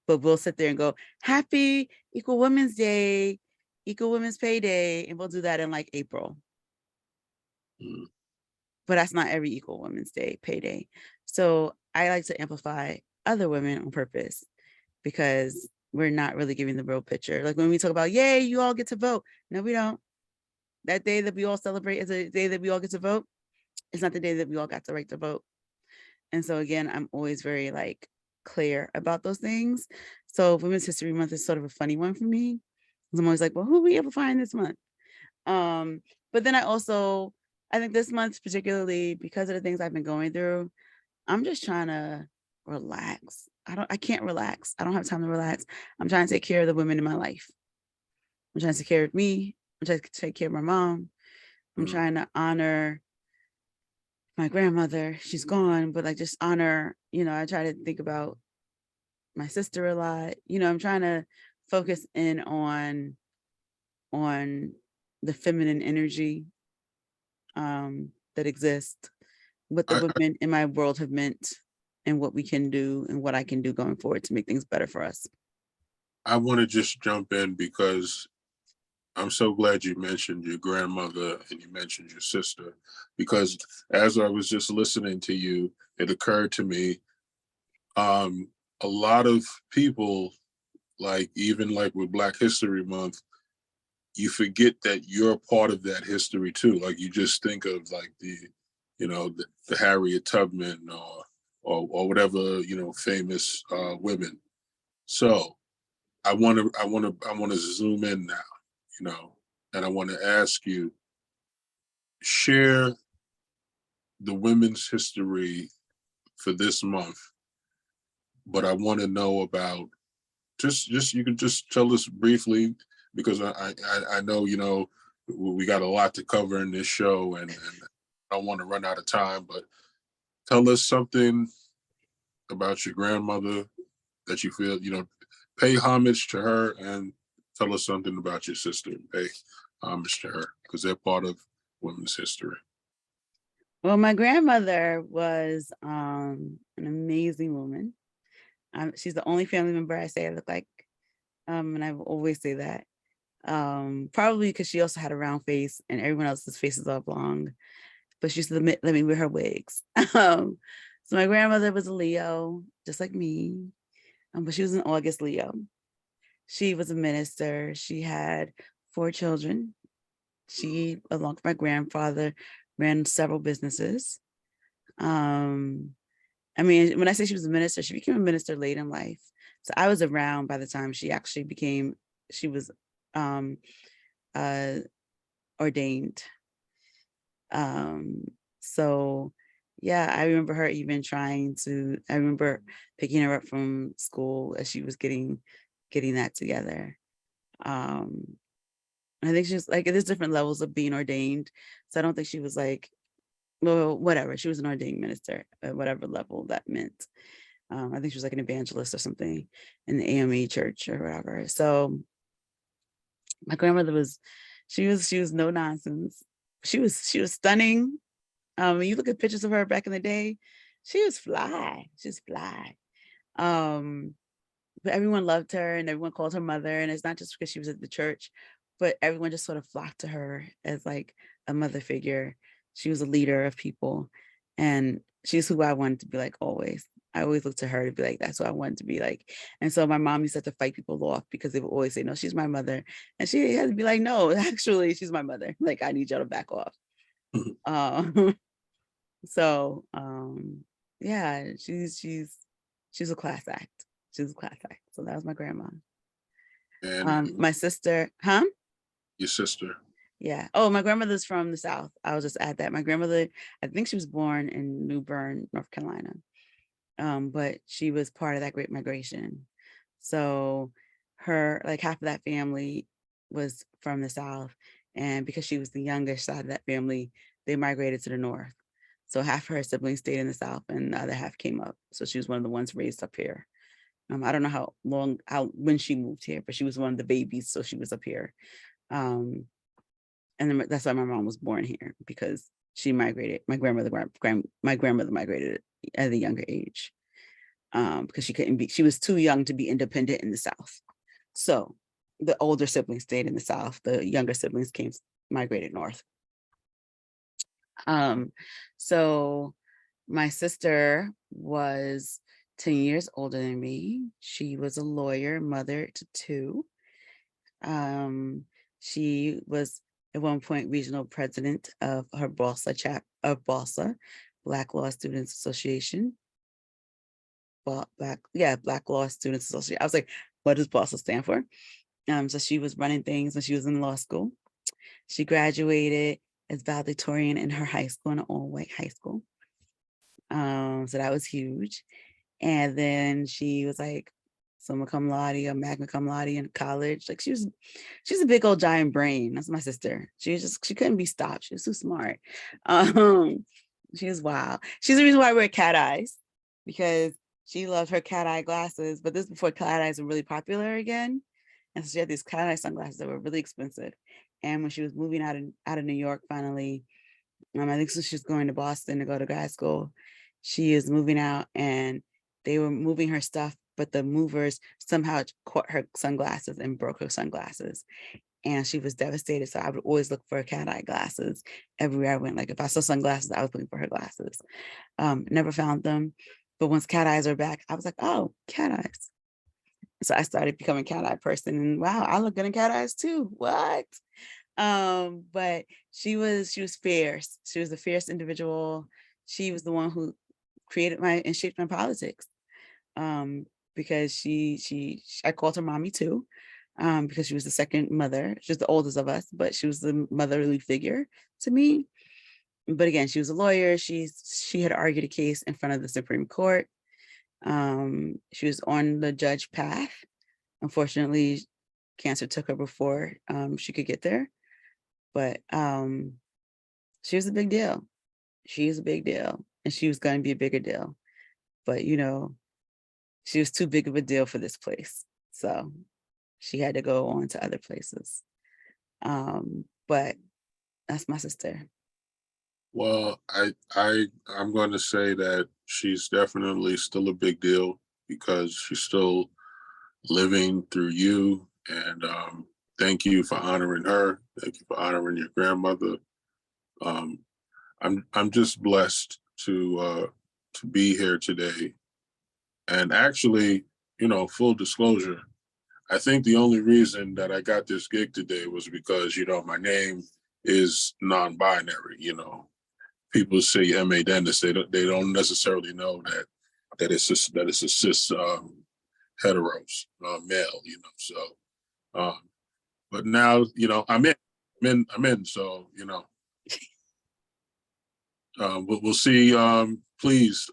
But we'll sit there and go, happy Equal Women's Day, Equal Women's Pay Day. And we'll do that in like April. But that's not every Equal Women's Day payday. So I like to amplify other women on purpose because we're not really giving the real picture. Like when we talk about, yay, you all get to vote. No, we don't. That day that we all celebrate is a day that we all get to vote. It's not the day that we all got the right to vote. And so again, I'm always very like clear about those things. So Women's History Month is sort of a funny one for me. I'm always like, well, who are we amplifying this month? But then I think this month, particularly because of the things I've been going through, I'm just trying to relax. I can't relax. I don't have time to relax. I'm trying to take care of the women in my life. I'm trying to take care of me. I'm trying to take care of my mom. I'm trying to honor my grandmother. She's gone, but like just honor, I try to think about my sister a lot. I'm trying to focus in on the feminine energy. that exist, what the I, women in my world have meant, and what we can do and what I can do going forward to make things better for us. I want to just jump in because I'm so glad you mentioned your grandmother and you mentioned your sister, because as I was just listening to you, it occurred to me, a lot of people, like even like with Black History Month, you forget that you're part of that history too. Like you just think of like the Harriet Tubman or whatever, famous women. So I want to zoom in now, and I want to ask you, share the women's history for this month, but I want to know about just you can just tell us briefly, because I know we got a lot to cover in this show, and I don't want to run out of time, but tell us something about your grandmother that you feel, pay homage to her, and tell us something about your sister and pay homage to her, because they're part of women's history. Well, my grandmother was an amazing woman. She's the only family member I say I look like, and I will always say that. Probably because she also had a round face and everyone else's faces are oblong, but she used to let me wear her wigs. So my grandmother was a Leo, just like me, but she was an August Leo. She was a minister. She had 4 children. She, along with my grandfather, ran several businesses. I mean, when I say she was a minister, she became a minister late in life. So I was around by the time she actually she was um, uh, ordained. So yeah, I remember her even I remember picking her up from school as she was getting that together. I think she's like, there's different levels of being ordained. So I don't think she was like, well, whatever. She was an ordained minister at whatever level that meant. I think she was like an evangelist or something in the AME church or whatever. So my grandmother she was no nonsense. She was stunning. When you look at pictures of her back in the day, she was fly. She was fly. But everyone loved her and everyone called her mother. And it's not just because she was at the church, but everyone just sort of flocked to her as like a mother figure. She was a leader of people, and she's who I wanted to be like always. I always looked to her to be like, that's what I wanted to be like. And so my mom used to have to fight people off because they would always say, no, she's my mother. And she had to be like, no, actually, she's my mother. Like, I need y'all to back off. So yeah, she's a class act. She's a class act. So that was my grandma. And My sister, huh? your sister. Yeah. Oh, my grandmother's from the South. I'll just add that. My grandmother, I think she was born in New Bern, North Carolina. But she was part of that Great Migration. So her, like half of that family was from the South. And because she was the youngest side of that family, they migrated to the North. So half of her siblings stayed in the South and the other half came up. So she was one of the ones raised up here. I don't know when she moved here, but she was one of the babies. So she was up here. And then that's why my mom was born here, because she migrated. My grandmother migrated at a younger age. Because she was too young to be independent in the South. So the older siblings stayed in the South. The younger siblings migrated north. So my sister was 10 years older than me. She was a lawyer, mother to 2. She was at one point regional president of her BALSA, Black Law Students Association. Black Law Students Association. I was like, what does BALSA stand for? So she was running things when she was in law school. She graduated as valedictorian in her high school, in an all-white high school. So that was huge. And then she was like summa cum laude or magna cum laude in college. Like she's a big old giant brain. That's my sister. She couldn't be stopped. She was too smart. She was wild. She's the reason why I wear cat eyes, because she loved her cat eye glasses, but this is before cat eyes were really popular again. And so she had these cat eye sunglasses that were really expensive. And when she was moving out of New York finally, I think so she's going to Boston to go to grad school. She is moving out and they were moving her stuff, but the movers somehow caught her sunglasses and broke her sunglasses. And she was devastated. So I would always look for cat eye glasses everywhere I went. Like if I saw sunglasses, I was looking for her glasses. Never found them. But once cat eyes are back, I was like, oh, cat eyes. So I started becoming cat eye person. And wow, I look good in cat eyes too. What? But she was fierce. She was a fierce individual. She was the one who created my and shaped my politics. Because I called her mommy too, because she was the second mother. She was the oldest of us, but she was the motherly figure to me. But again, she was a lawyer. She had argued a case in front of the Supreme Court. She was on the judge path. Unfortunately, cancer took her before she could get there. But she was a big deal. She is a big deal, and she was going to be a bigger deal. But she was too big of a deal for this place, so she had to go on to other places. But that's my sister. Well, I'm going to say that she's definitely still a big deal because she's still living through you. And thank you for honoring her. Thank you for honoring your grandmother. Um, I'm just blessed to be here today. And actually, full disclosure, I think the only reason that I got this gig today was because my name is non-binary. People say M.A. Dennis. They don't necessarily know that it's a cis heteros male. So, but now I'm in. So we'll see. Please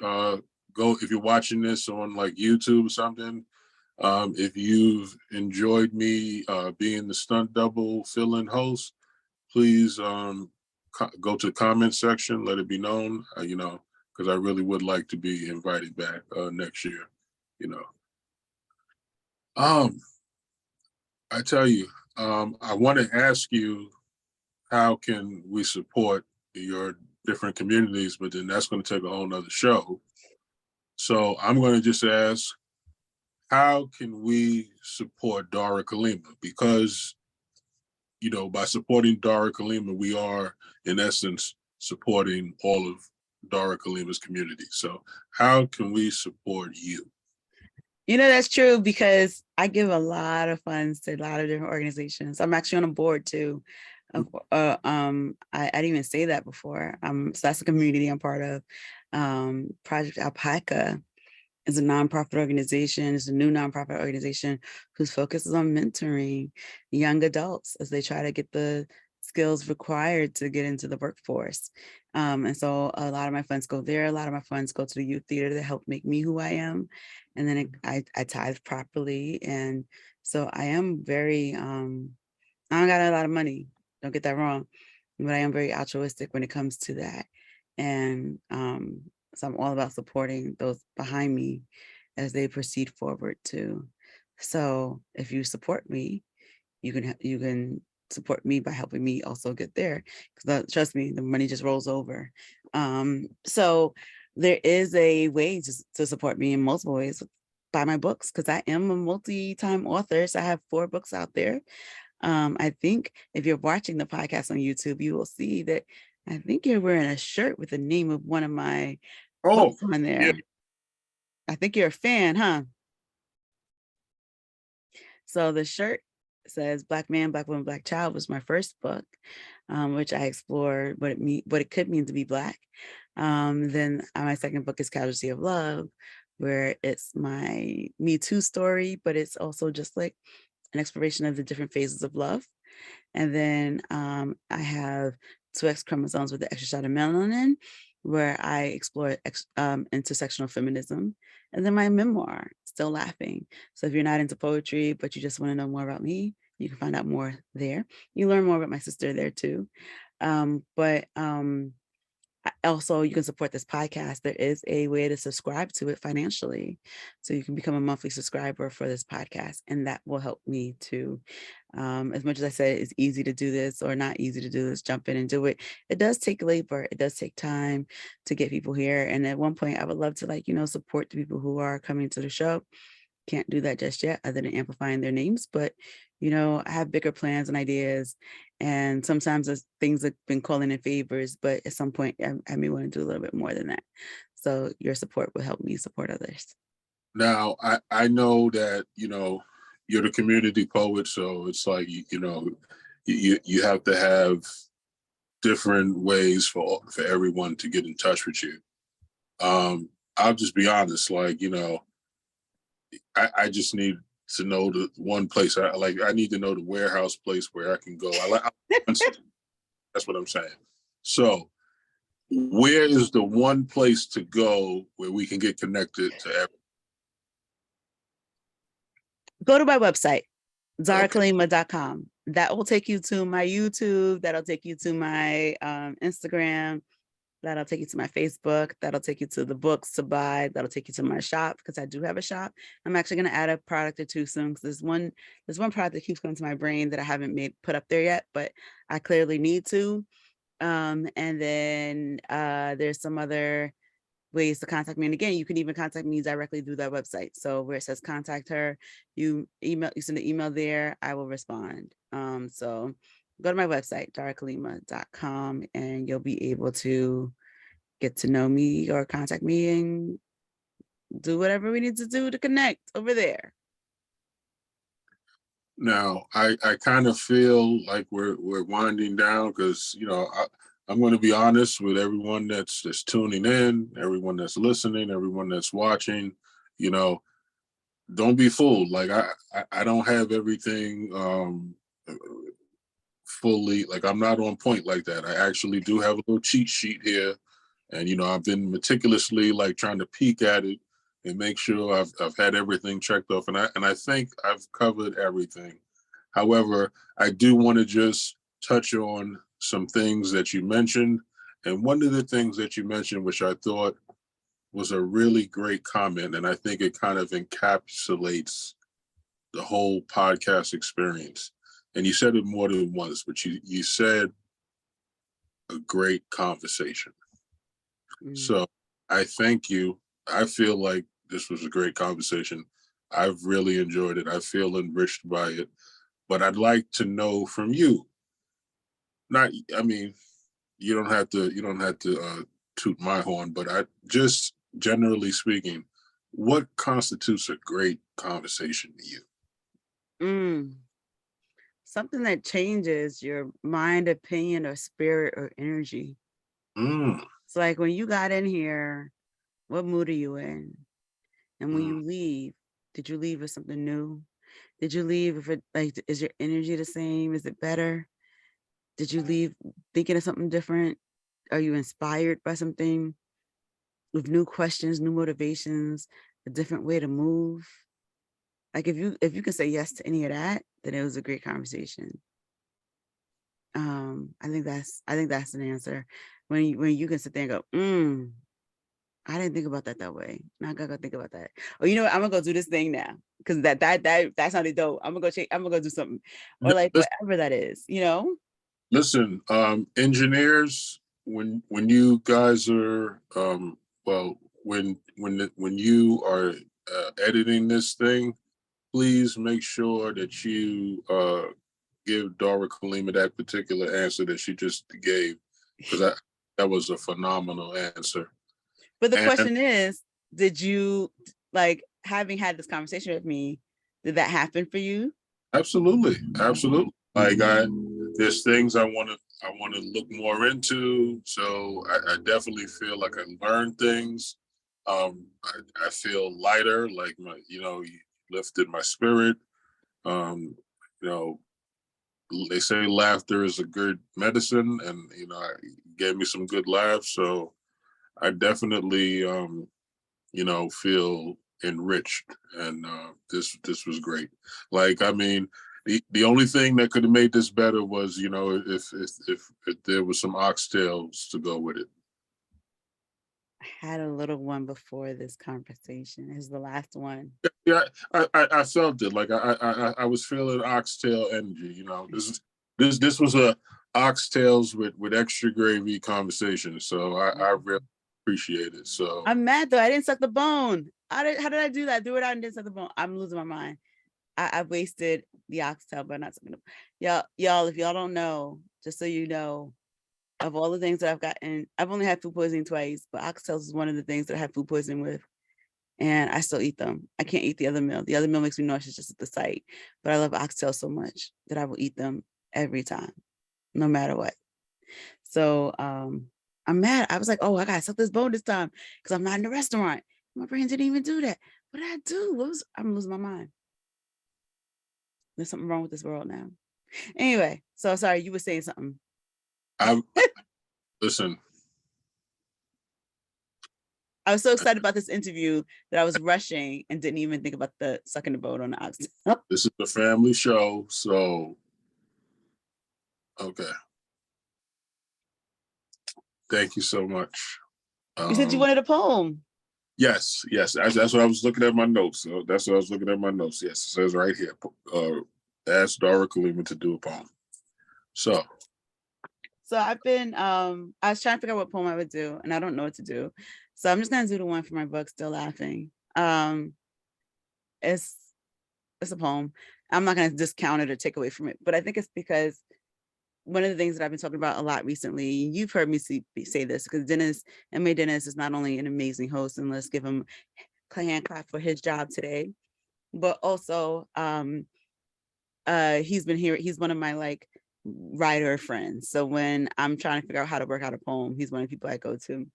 go if you're watching this on like YouTube or something. If you've enjoyed me being the stunt double fill-in host, please go to the comment section, let it be known, because I really would like to be invited back next year, you know. I tell you, I want to ask you, how can we support your different communities, but then that's going to take a whole nother show. So I'm going to just ask, how can we support Dara Kalima? Because, by supporting Dara Kalima, we are, in essence, supporting all of Dara Kalima's community. So how can we support you? That's true, because I give a lot of funds to a lot of different organizations. I'm actually on a board too. I didn't even say that before. So that's a community I'm part of. Project Alpaca is a nonprofit organization. It's a new nonprofit organization whose focus is on mentoring young adults as they try to get the skills required to get into the workforce. And so a lot of my funds go there. A lot of my funds go to the youth theater to help make me who I am. And then I tithe properly. And so I am very, I don't got a lot of money, don't get that wrong, but I am very altruistic when it comes to that. And so I'm all about supporting those behind me as they proceed forward too. So if you support me, you can support me by helping me also get there, because trust me, the money just rolls over. So there is a way to support me in multiple ways. Buy my books, because I am a multi-time author. So I have 4 books out there. I think if you're watching the podcast on YouTube, you will see that I think you're wearing a shirt with the name of one of my books on there. Yeah. I think you're a fan, huh? So the shirt says Black Man, Black Woman, Black Child was my first book, which I explore what it could mean to be Black. Then my second book is Casualty of Love, where it's my Me Too story, but it's also just like an exploration of the different phases of love. And then I have 2 X chromosomes with the extra shot of melanin, where I explore intersectional feminism. And then my memoir, Still Laughing. So if you're not into poetry, but you just want to know more about me, you can find out more there. You learn more about my sister there too. But Also, you can support this podcast. There is a way to subscribe to it financially. So you can become a monthly subscriber for this podcast, and that will help me too. As much as I said it's easy to do this or not easy to do this, jump in and do it. It does take labor. It does take time to get people here. And at one point, I would love to, like, support the people who are coming to the show. Can't do that just yet other than amplifying their names, but I have bigger plans and ideas, and sometimes things have been calling in favors, but at some point I may want to do a little bit more than that. So your support will help me support others. Now, I know that, you're the community poet, so it's like, you have to have different ways for everyone to get in touch with you. I'll just be honest, like, I just need to know the one place. I need to know the warehouse place where I can go. That's what I'm saying. So where is the one place to go where we can get connected to everyone? Go to my website, darakalima.com. That will take you to my YouTube. That'll take you to my Instagram. That'll take you to my Facebook. That'll take you to the books to buy. That'll take you to my shop, because I do have a shop. I'm actually going to add a product or two soon, because there's one product that keeps coming to my brain that I haven't put up there yet, but I clearly need to. And then there's some other ways to contact me. And again, you can even contact me directly through that website. So where it says contact her, you send an email there, I will respond. So go to my website, darakalima.com, and you'll be able to get to know me or contact me and do whatever we need to do to connect over there. Now, I kind of feel like we're winding down, because, I'm going to be honest with everyone that's tuning in, everyone that's listening, everyone that's watching. Don't be fooled. Like, I don't have everything fully. Like, I'm not on point like that. I actually do have a little cheat sheet here, and I've been meticulously, like, trying to peek at it and make sure I've had everything checked off, and I think I've covered everything. However, I do want to just touch on some things that you mentioned. And one of the things that you mentioned, which I thought was a really great comment, and I think it kind of encapsulates the whole podcast experience. And you said it more than once, but you said a great conversation. So I thank you. I feel like this was a great conversation. I've really enjoyed it. I feel enriched by it. But I'd like to know from you, you don't have to toot my horn, but I just, generally speaking, what constitutes a great conversation to you? Something that changes your mind, opinion, or spirit or energy. It's like when you got in here, what mood are you in? And when you leave, did you leave with something new? Did you leave with it, like, is your energy the same? Is it better? Did you leave thinking of something different? Are you inspired by something with new questions, new motivations, a different way to move? Like, if you can say yes to any of that, then it was a great conversation. I think that's an answer. When you can sit there and go, I didn't think about that way. Now I gotta go think about that. Oh, you know what? I'm gonna go do this thing now, because that sounded dope. I'm gonna go do something, or like whatever that is. Listen, engineers, when you guys are when you are editing this thing, please make sure that you give Dara Kalima that particular answer that she just gave, because that was a phenomenal answer. But the question is, did you, like, having had this conversation with me, did that happen for you? Absolutely. Like, there's things I want to look more into. So I definitely feel like I learned things. I feel lighter, like you lifted my spirit. They say laughter is a good medicine, and gave me some good laughs. So I definitely feel enriched, and this was great. Like, the only thing that could have made this better was if there was some oxtails to go with it. I had a little one before this conversation. This is the last one. Yeah, I felt it. Like I was feeling oxtail energy. You know, this was a oxtails with extra gravy conversation. So I really appreciate it. So I'm mad though. I didn't suck the bone. How did I do that? Do it out and didn't suck the bone. I'm losing my mind. I wasted the oxtail by not sucking the y'all. If y'all don't know, just so you know, of all the things that I've gotten, I've only had food poisoning twice, but oxtails is one of the things that I had food poisoning with. And I still eat them. I can't eat the other meal. The other meal makes me nauseous just at the sight. But I love oxtails so much that I will eat them every time, no matter what. So I'm mad. I was like, oh, I gotta suck this bone this time because I'm not in the restaurant. My brain didn't even do that. What did I do? I'm losing my mind. There's something wrong with this world now. Anyway, so sorry, you were saying something. I listen. I was so excited about this interview that I was rushing and didn't even think about the sucking the boat on the oxtail. This is a family show, so okay. Thank you so much. You said you wanted a poem. Yes. That's what I was looking at my notes. So that's what I was looking at my notes. Yes, it says right here. Ask Dara Kalima to do a poem. So I've been I was trying to figure out what poem I would do, and I don't know what to do. So I'm just gonna do the one for my book, Still Laughing. It's a poem. I'm not gonna discount it or take away from it, but I think it's because one of the things that I've been talking about a lot recently, you've heard me say this, because M.A. Dennis is not only an amazing host, and let's give him a hand clap for his job today, but also he's been here. He's one of my like writer friends. So when I'm trying to figure out how to work out a poem, he's one of the people I go to.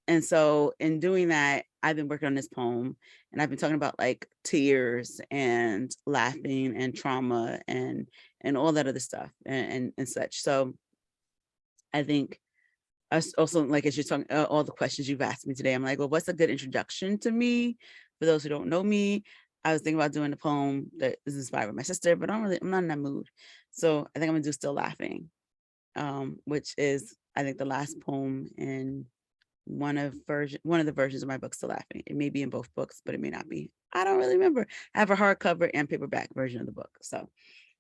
And so in doing that, I've been working on this poem, and I've been talking about like tears and laughing and trauma and all that other stuff and such. So I think I also, like, as you're talking, all the questions you've asked me today, I'm like, well, what's a good introduction to me for those who don't know me? I was thinking about doing a poem that is inspired by my sister, but I'm not in that mood. So I think I'm gonna do Still Laughing, which is, I think, the last poem in one of the versions of my book, Still Laughing. It may be in both books, but it may not be. I don't really remember. I have a hardcover and paperback version of the book. So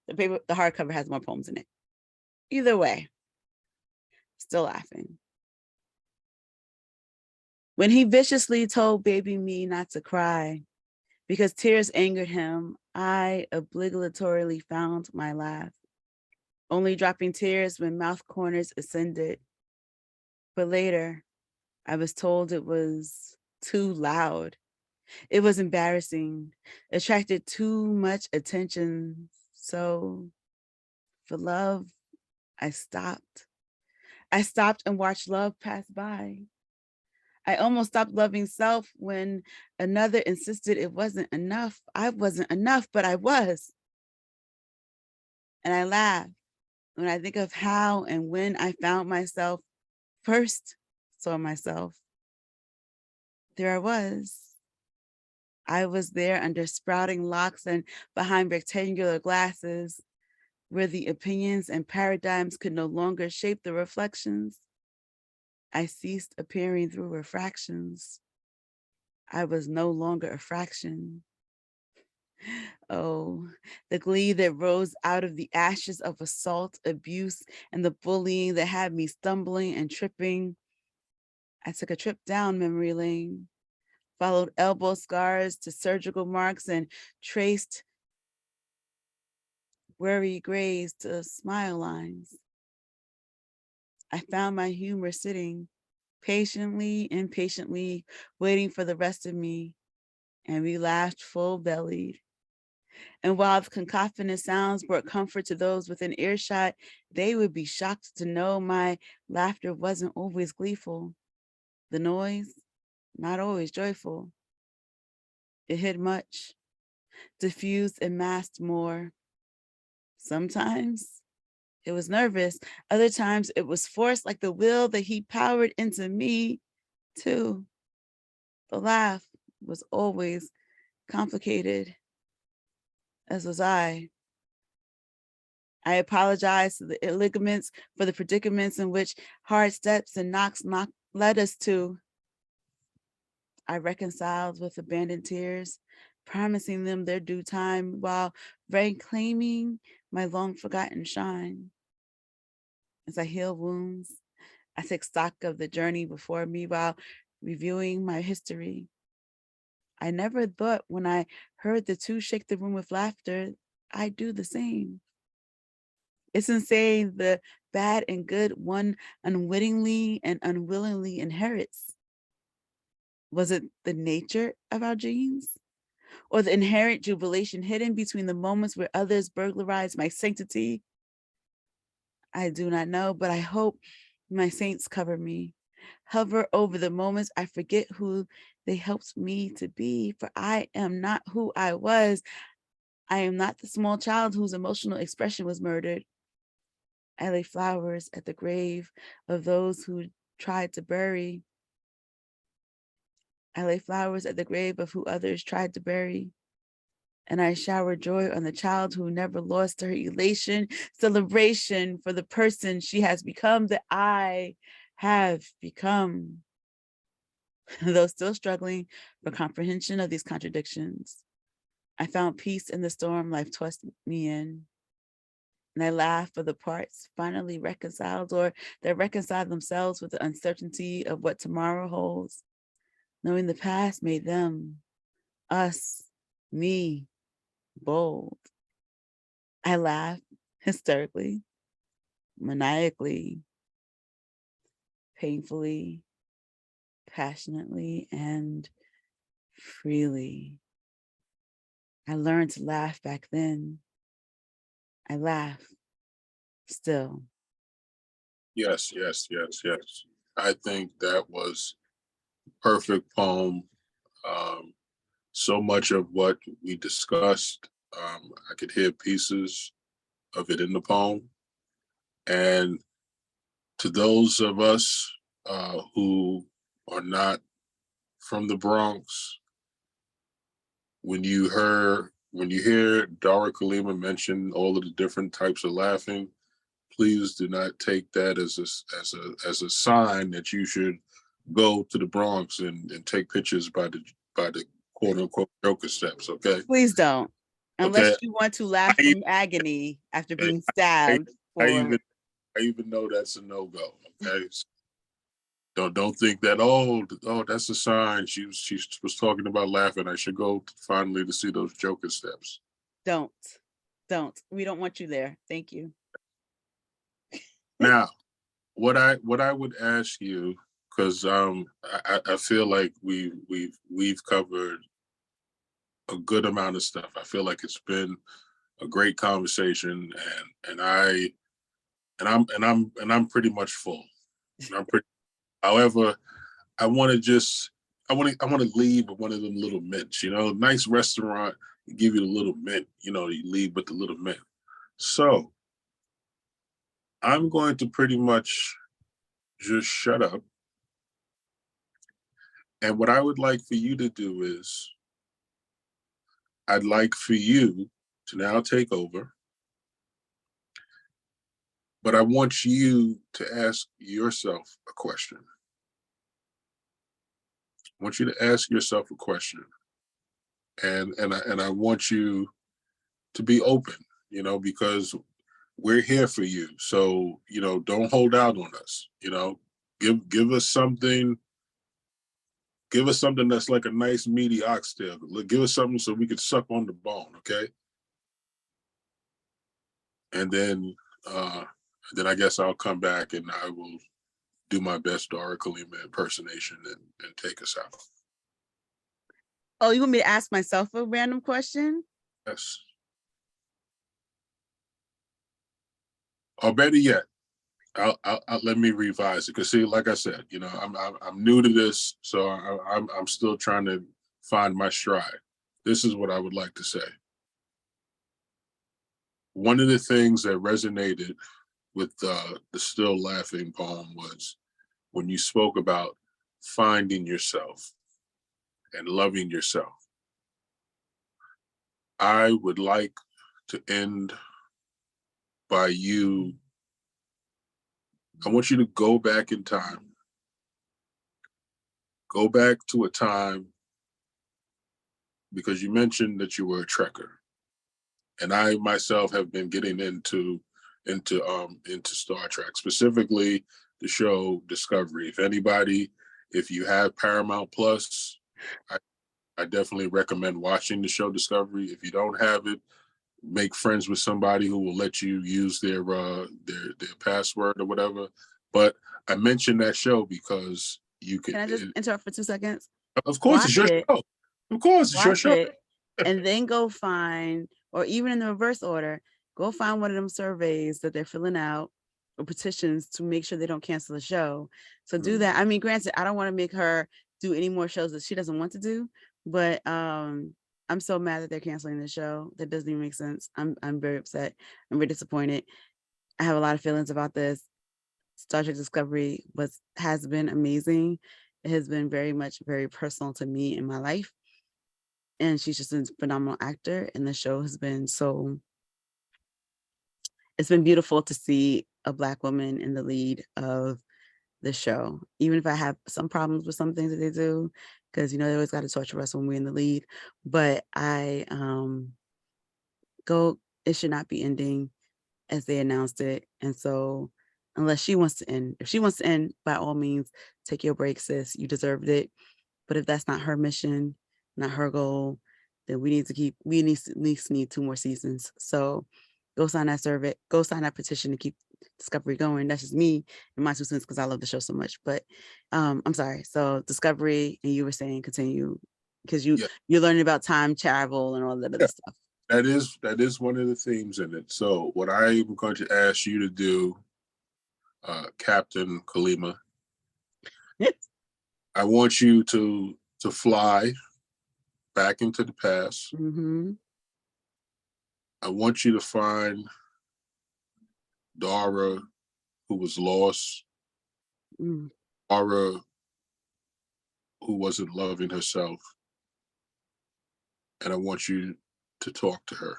the hardcover has more poems in it. Either way, Still Laughing. When he viciously told baby me not to cry because tears angered him, I obligatorily found my laugh, only dropping tears when mouth corners ascended. But later, I was told it was too loud. It was embarrassing, attracted too much attention. So for love, I stopped. I stopped and watched love pass by. I almost stopped loving self when another insisted it wasn't enough. I wasn't enough, but I was. And I laugh when I think of how and when I found myself, first saw myself. There I was. I was there under sprouting locks and behind rectangular glasses where the opinions and paradigms could no longer shape the reflections. I ceased appearing through refractions. I was no longer a fraction. Oh, the glee that rose out of the ashes of assault, abuse, and the bullying that had me stumbling and tripping. I took a trip down memory lane, followed elbow scars to surgical marks, and traced worry grays to smile lines. I found my humor sitting patiently, impatiently, waiting for the rest of me, and we laughed full-bellied. And while the cacophonous sounds brought comfort to those within earshot, they would be shocked to know my laughter wasn't always gleeful. The noise, not always joyful. It hid much, diffused and masked more. Sometimes it was nervous. Other times it was forced, like the will that he powered into me too. The laugh was always complicated, as was I. I apologize to the ligaments for the predicaments in which hard steps and knocks led us to. I reconciled with abandoned tears, promising them their due time while reclaiming my long forgotten shine. As I heal wounds, I take stock of the journey before me while reviewing my history. I never thought when I heard the two shake the room with laughter, I'd do the same. It's insane the bad and good one unwittingly and unwillingly inherits. Was it the nature of our genes? Or the inherent jubilation hidden between the moments where others burglarize my sanctity? I do not know, but I hope my saints cover me, hover over the moments I forget who they helped me to be, for I am not who I was. I am not the small child whose emotional expression was murdered. I lay flowers at the grave of those who tried to bury. I lay flowers at the grave of who others tried to bury. And I shower joy on the child who never lost her elation, celebration for the person she has become, that I have become. Though still struggling for comprehension of these contradictions, I found peace in the storm life tossed me in. And I laugh for the parts finally reconciled or that reconcile themselves with the uncertainty of what tomorrow holds, knowing the past made them, us, me, bold. I laugh hysterically, maniacally, painfully, passionately, and freely. I learned to laugh back then. I laugh still. Yes, yes, yes, yes. I think that was perfect poem. Um, so much of what we discussed, I could hear pieces of it in the poem. And to those of us who are not from the Bronx, when you hear Dara Kalima mention all of the different types of laughing, please do not take that as a sign that you should go to the Bronx and take pictures by the quote unquote Joker steps. Okay. Please don't, Okay. unless you want to laugh I, from agony after I, being stabbed I for. even know that's a no go. Okay. Don't think that that's a sign she was talking about laughing. I should go finally to see those Joker steps. Don't. We don't want you there. Thank you. Now, what I would ask you, because I feel like we've covered a good amount of stuff. I feel like it's been a great conversation, and I'm pretty much full. However, I want to just I want to leave with one of them little mints. You know, nice restaurant, give you the little mint. You know, you leave with the little mint. So I'm going to pretty much just shut up. And what I would like for you to do is, I'd like for you to now take over, but I want you to ask yourself a question. I want you to ask yourself a question, and I want you to be open, you know, because we're here for you. So, you know, don't hold out on us. You know, give us something. Give us something that's like a nice meaty oxtail. Give us something so we could suck on the bone, okay? And then I guess I'll come back and I will do my best Dara Kalima impersonation and take us out. Oh, you want me to ask myself a random question? Yes. Or better yet, I'll let me revise it. Because see, like I said, you know, I'm new to this, so I'm still trying to find my stride. This is what I would like to say. One of the things that resonated with the Still Laughing poem was when you spoke about finding yourself and loving yourself. I would like to end by I want you to go back in time Go back to a time, because you mentioned that you were a trekker, and I myself have been getting into Star Trek, specifically the show Discovery. If you have Paramount Plus, I definitely recommend watching the show Discovery. If you don't have it, make friends with somebody who will let you use their password or whatever. But I mentioned that show because you Can I just interrupt for 2 seconds? of course, it's Watch your it. show. Of course, it's your Watch show. it, and then go find, or even in the reverse order, go find one of them surveys that they're filling out or petitions to make sure they don't cancel the show. So do that. I mean, granted, I don't want to make her do any more shows that she doesn't want to do, but I'm so mad that they're canceling the show. That doesn't even make sense. I'm very upset. I'm very disappointed. I have a lot of feelings about this. Star Trek Discovery has been amazing. It has been very personal to me in my life. And she's just a phenomenal actor. And the show has been it's been beautiful to see a Black woman in the lead of the show, even if I have some problems with some things that they do, because they always got to torture us when we're in the lead. But it should not be ending as they announced it. And so unless she wants to end, if she wants to end, by all means, take your break, sis. You deserved it. But if that's not her mission, not her goal, then we at least need 2 more seasons. So go sign that survey, go sign that petition to keep Discovery going. That's just me and my 2 cents because I love the show so much. But I'm sorry. So Discovery, and you were saying continue because you're learning about time travel and all that other stuff. That is one of the themes in it. So what I'm going to ask you to do, Captain Kalima, I want you to fly back into the past. Mm-hmm. I want you to find Dara, who was lost. Dara, who wasn't loving herself. And I want you to talk to her.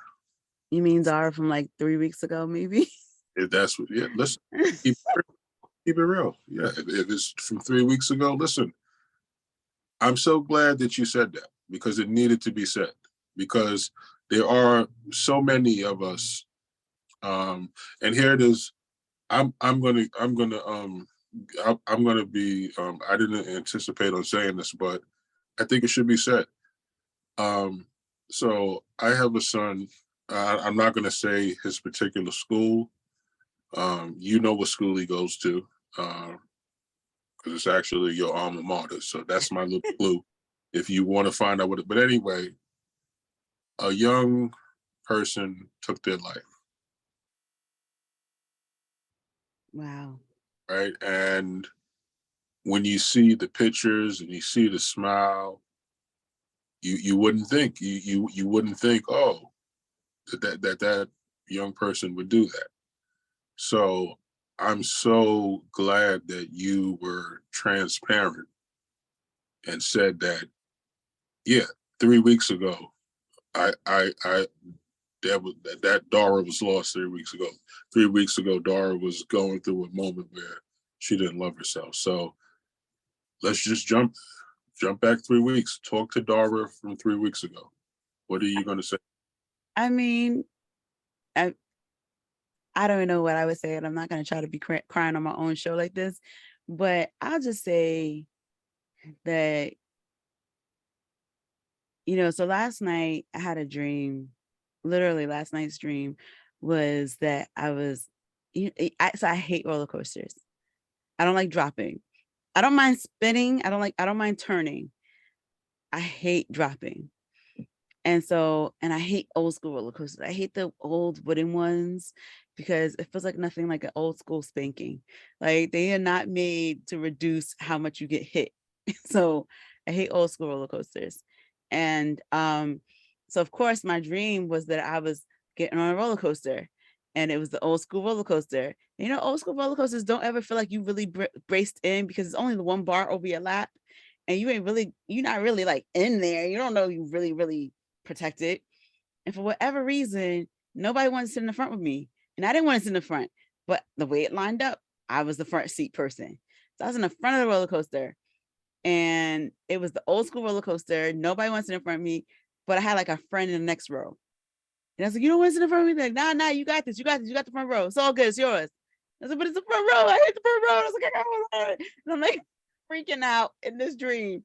You mean Dara from like 3 weeks ago, maybe? If that's what, yeah, listen, keep it real. Yeah, if it's from 3 weeks ago, listen, I'm so glad that you said that because it needed to be said, because there are so many of us. And here it is. I'm gonna be, I didn't anticipate on saying this, but I think it should be said. So I have a son. I'm not going to say his particular school. You know what school he goes to, because it's actually your alma mater. So that's my little clue. If you want to find out but anyway, a young person took their life. Wow. Right. And when you see the pictures and you see the smile, you wouldn't think, you wouldn't think, oh, that young person would do that. So I'm so glad that you were transparent and said that, yeah, 3 weeks ago, that Dara was lost 3 weeks ago. 3 weeks ago, Dara was going through a moment where she didn't love herself. So let's just jump back 3 weeks. Talk to Dara from 3 weeks ago. What are you going to say? I mean, I don't know what I would say, and I'm not going to try to be crying on my own show like this, but I'll just say that, so last night I had a dream. Literally, last night's dream was that I was, so I hate roller coasters. I don't like dropping. I don't mind spinning. I don't mind turning. I hate dropping. And I hate old school roller coasters. I hate the old wooden ones because it feels like nothing like an old school spanking. Like they are not made to reduce how much you get hit. So I hate old school roller coasters. And so of course my dream was that I was getting on a roller coaster and it was the old school roller coaster. Old school roller coasters don't ever feel like you really braced in because it's only the one bar over your lap and you're not really like in there. You don't know you really, really protected. And for whatever reason, nobody wanted to sit in the front with me. And I didn't want to sit in the front, but the way it lined up, I was the front seat person. So I was in the front of the roller coaster and it was the old school roller coaster. Nobody wants to sit in front of me, but I had like a friend in the next row. And I was like, you don't want to sit in front of me? They're like, nah, you got this. You got this. You got the front row. It's all good. It's yours. I said, but it's the front row. I hate the front row. And I was like, I got it. And I'm like freaking out in this dream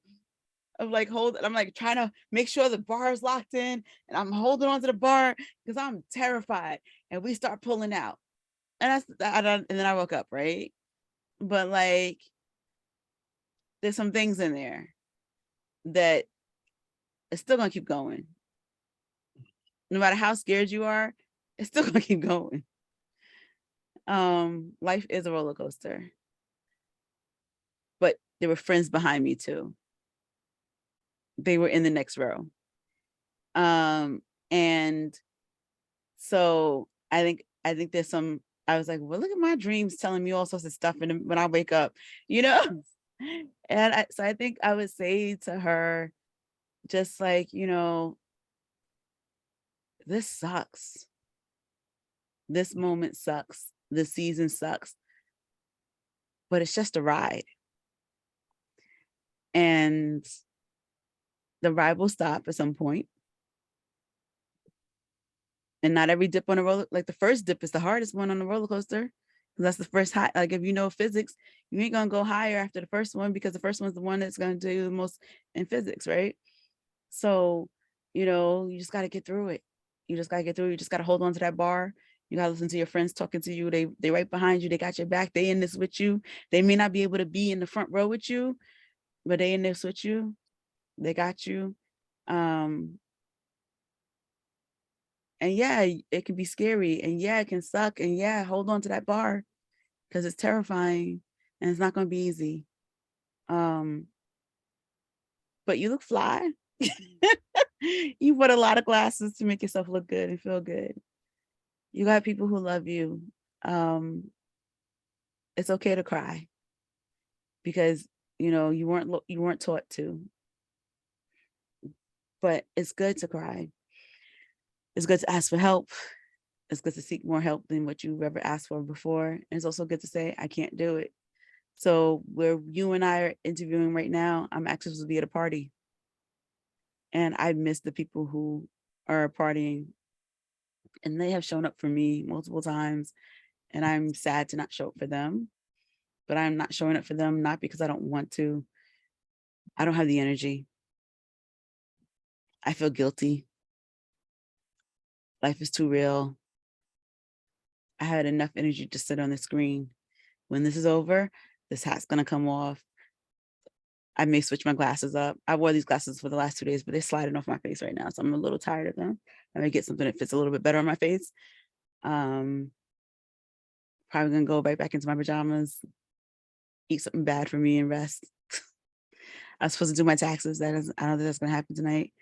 of like I'm like trying to make sure the bar is locked in, and I'm holding on to the bar because I'm terrified. And we start pulling out. And and then I woke up, right? But like, there's some things in there that is still gonna keep going. No matter how scared you are, it's still gonna keep going. Life is a roller coaster. But there were friends behind me too. They were in the next row. And so I think there's some, I was like, well, look at my dreams telling me all sorts of stuff when I wake up, you know? And so I think I would say to her, just like, you know, this sucks. This moment sucks. This season sucks. But it's just a ride. And the ride will stop at some point. And not every dip on a roller, like the first dip is the hardest one on the roller coaster. That's the first high. Like if you know physics, you ain't gonna go higher after the first one because the first one's the one that's gonna do the most in physics, right? So, you know, you just gotta get through it. You just gotta get through it. You just gotta hold on to that bar. You gotta listen to your friends talking to you. They right behind you. They got your back. They in this with you. They may not be able to be in the front row with you, but they in this with you. They got you. And yeah, it can be scary, and yeah, it can suck, and yeah, hold on to that bar because it's terrifying and it's not going to be easy. But you look fly. You put a lot of glasses to make yourself look good and feel good. You got people who love you. It's okay to cry because, you know, you weren't taught to, but it's good to cry. It's good to ask for help. It's good to seek more help than what you've ever asked for before. And it's also good to say, I can't do it. So where you and I are interviewing right now, I'm actually supposed to be at a party. And I miss the people who are partying. And they have shown up for me multiple times. And I'm sad to not show up for them. But I'm not showing up for them, not because I don't want to. I don't have the energy. I feel guilty. Life is too real. I had enough energy to sit on the screen. When this is over, this hat's gonna come off. I may switch my glasses up. I wore these glasses for the last 2 days, but they're sliding off my face right now. So I'm a little tired of them. I may get something that fits a little bit better on my face. Probably gonna go right back into my pajamas, eat something bad for me and rest. I was supposed to do my taxes. I don't think that's gonna happen tonight.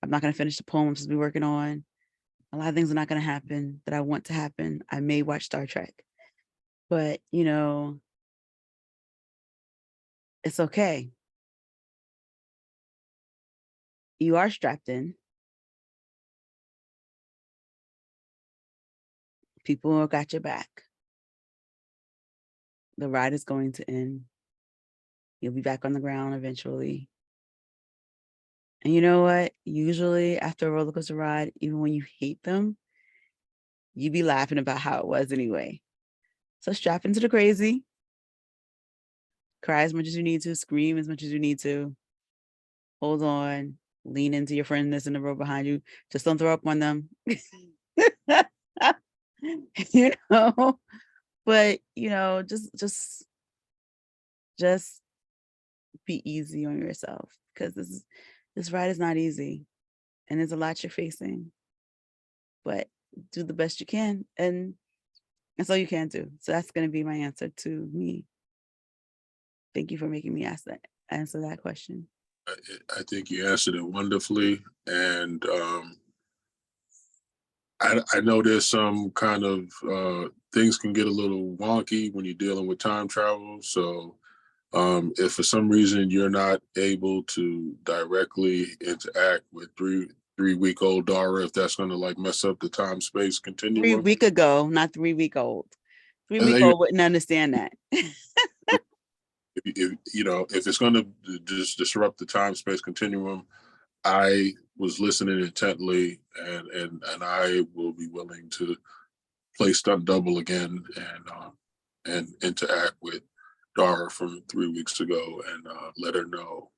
I'm not gonna finish the poem I'm supposed to be working on. A lot of things are not gonna happen that I want to happen. I may watch Star Trek, but you know, it's okay. You are strapped in. People got your back. The ride is going to end. You'll be back on the ground eventually. And you know what? Usually after a roller coaster ride, even when you hate them, you be laughing about how it was anyway. So strap into the crazy. Cry as much as you need to. Scream as much as you need to. Hold on. Lean into your friend that's in the row behind you. Just don't throw up on them. You know? But, you know, just be easy on yourself because this ride is not easy and there's a lot you're facing, but do the best you can. And that's all you can do. So that's going to be my answer to me. Thank you for making me answer that question. I think you answered it wonderfully. And I know there's some kind of things can get a little wonky when you're dealing with time travel. So if for some reason you're not able to directly interact with three-week-old Dara, if that's going to like mess up the time space continuum. 3 week ago, not 3 week old. 3 week old wouldn't understand that. if it's going to just disrupt the time space continuum, I was listening intently, and I will be willing to play stunt double again and interact with Dara from 3 weeks ago and let her know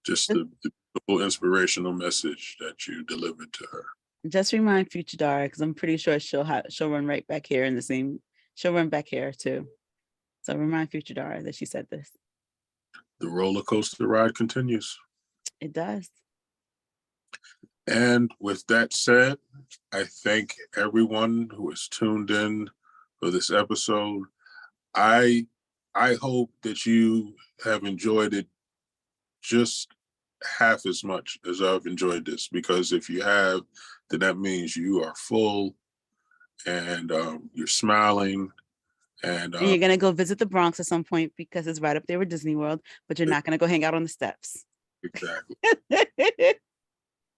just the full inspirational message that you delivered to her. Just remind future Dara, because I'm pretty sure she'll run right back here she'll run back here too. So remind future Dara that she said this. The roller coaster ride continues. It does. And with that said, I thank everyone who has tuned in for this episode. I hope that you have enjoyed it just half as much as I've enjoyed this, because if you have, then that means you are full and you're smiling. And you're going to go visit the Bronx at some point because it's right up there with Disney World, but you're not going to go hang out on the steps. Exactly.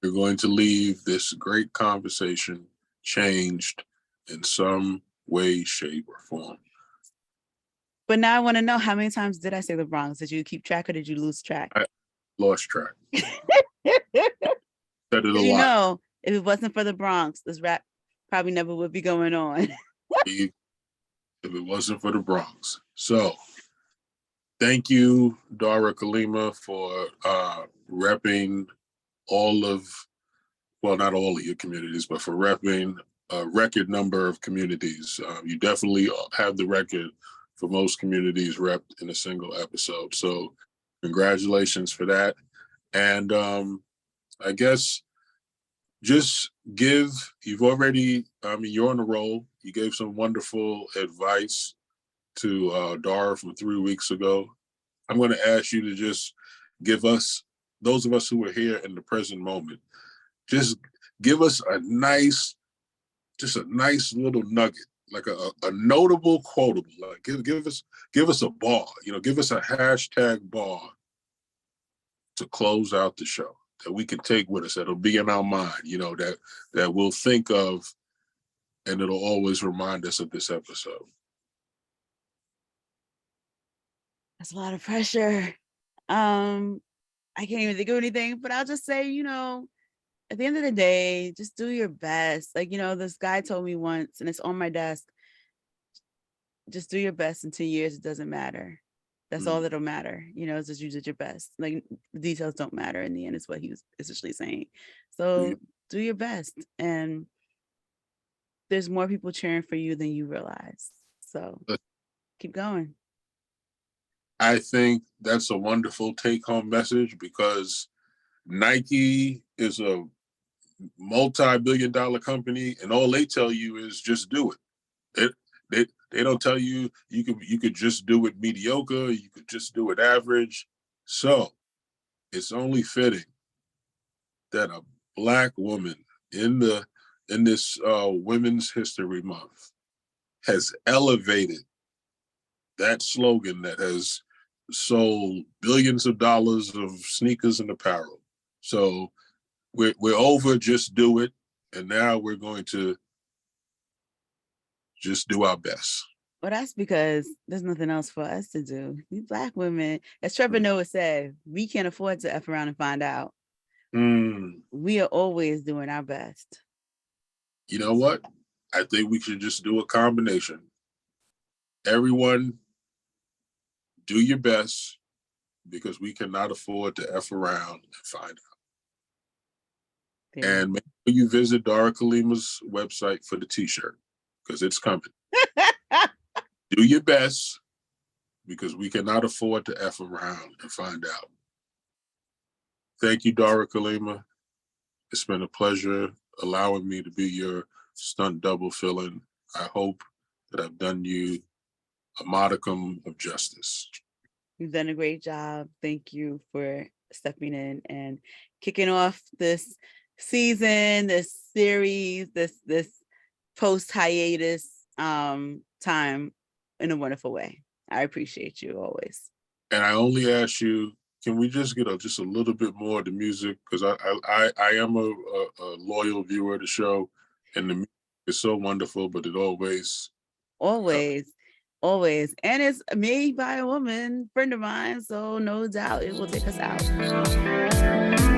You're going to leave this great conversation changed in some way, shape, or form. But now I want to know, how many times did I say the Bronx? Did you keep track or did you lose track? I lost track. Said it a lot. You know, if it wasn't for the Bronx, this rap probably never would be going on. If it wasn't for the Bronx. So thank you, Dara Kalima, for repping not all of your communities, but for repping a record number of communities. You definitely have the record for most communities repped in a single episode. So congratulations for that. And I guess just you're on a roll. You gave some wonderful advice to Dara from 3 weeks ago. I'm going to ask you to just give us, those of us who are here in the present moment, just give us a nice little nugget, like a notable quotable. Like give us a bar, give us a hashtag bar to close out the show that we can take with us, that'll be in our mind, that we'll think of, and it'll always remind us of this episode. That's a lot of pressure. I can't even think of anything, but I'll just say, at the end of the day, just do your best. Like, this guy told me once, and it's on my desk, just do your best in 10 years. It doesn't matter. That's all that'll matter. It's just you did your best. Like, the details don't matter in the end, is what he was essentially saying. So do your best. And there's more people cheering for you than you realize. So keep going. I think that's a wonderful take-home message, because Nike is a multi-billion-dollar company, and all they tell you is just do it. They don't tell you you could just do it mediocre, you could just do it average. So it's only fitting that a Black woman in this Women's History Month has elevated that slogan that has sold billions of dollars of sneakers and apparel. So we're over just do it, and now we're going to just do our best. Well, that's because there's nothing else for us to do. We Black women, as Trevor Noah said, we can't afford to F around and find out. We are always doing our best. You know what? I think we should just do a combination. Everyone, do your best, because we cannot afford to F around and find out. Yeah. And make sure you visit Dara Kalima's website for the t-shirt, because it's coming. Do your best, because we cannot afford to F around and find out. Thank you, Dara Kalima. It's been a pleasure allowing me to be your stunt double fill-in. I hope that I've done you a modicum of justice. You've done a great job. Thank you for stepping in and kicking off this season, this series, this post-hiatus time in a wonderful way. I appreciate you always. And I only ask you, can we just get just a little bit more of the music? Because I am a loyal viewer of the show, and the music is so wonderful, but it always. Always. And it's made by a woman, friend of mine. So no doubt it will take us out.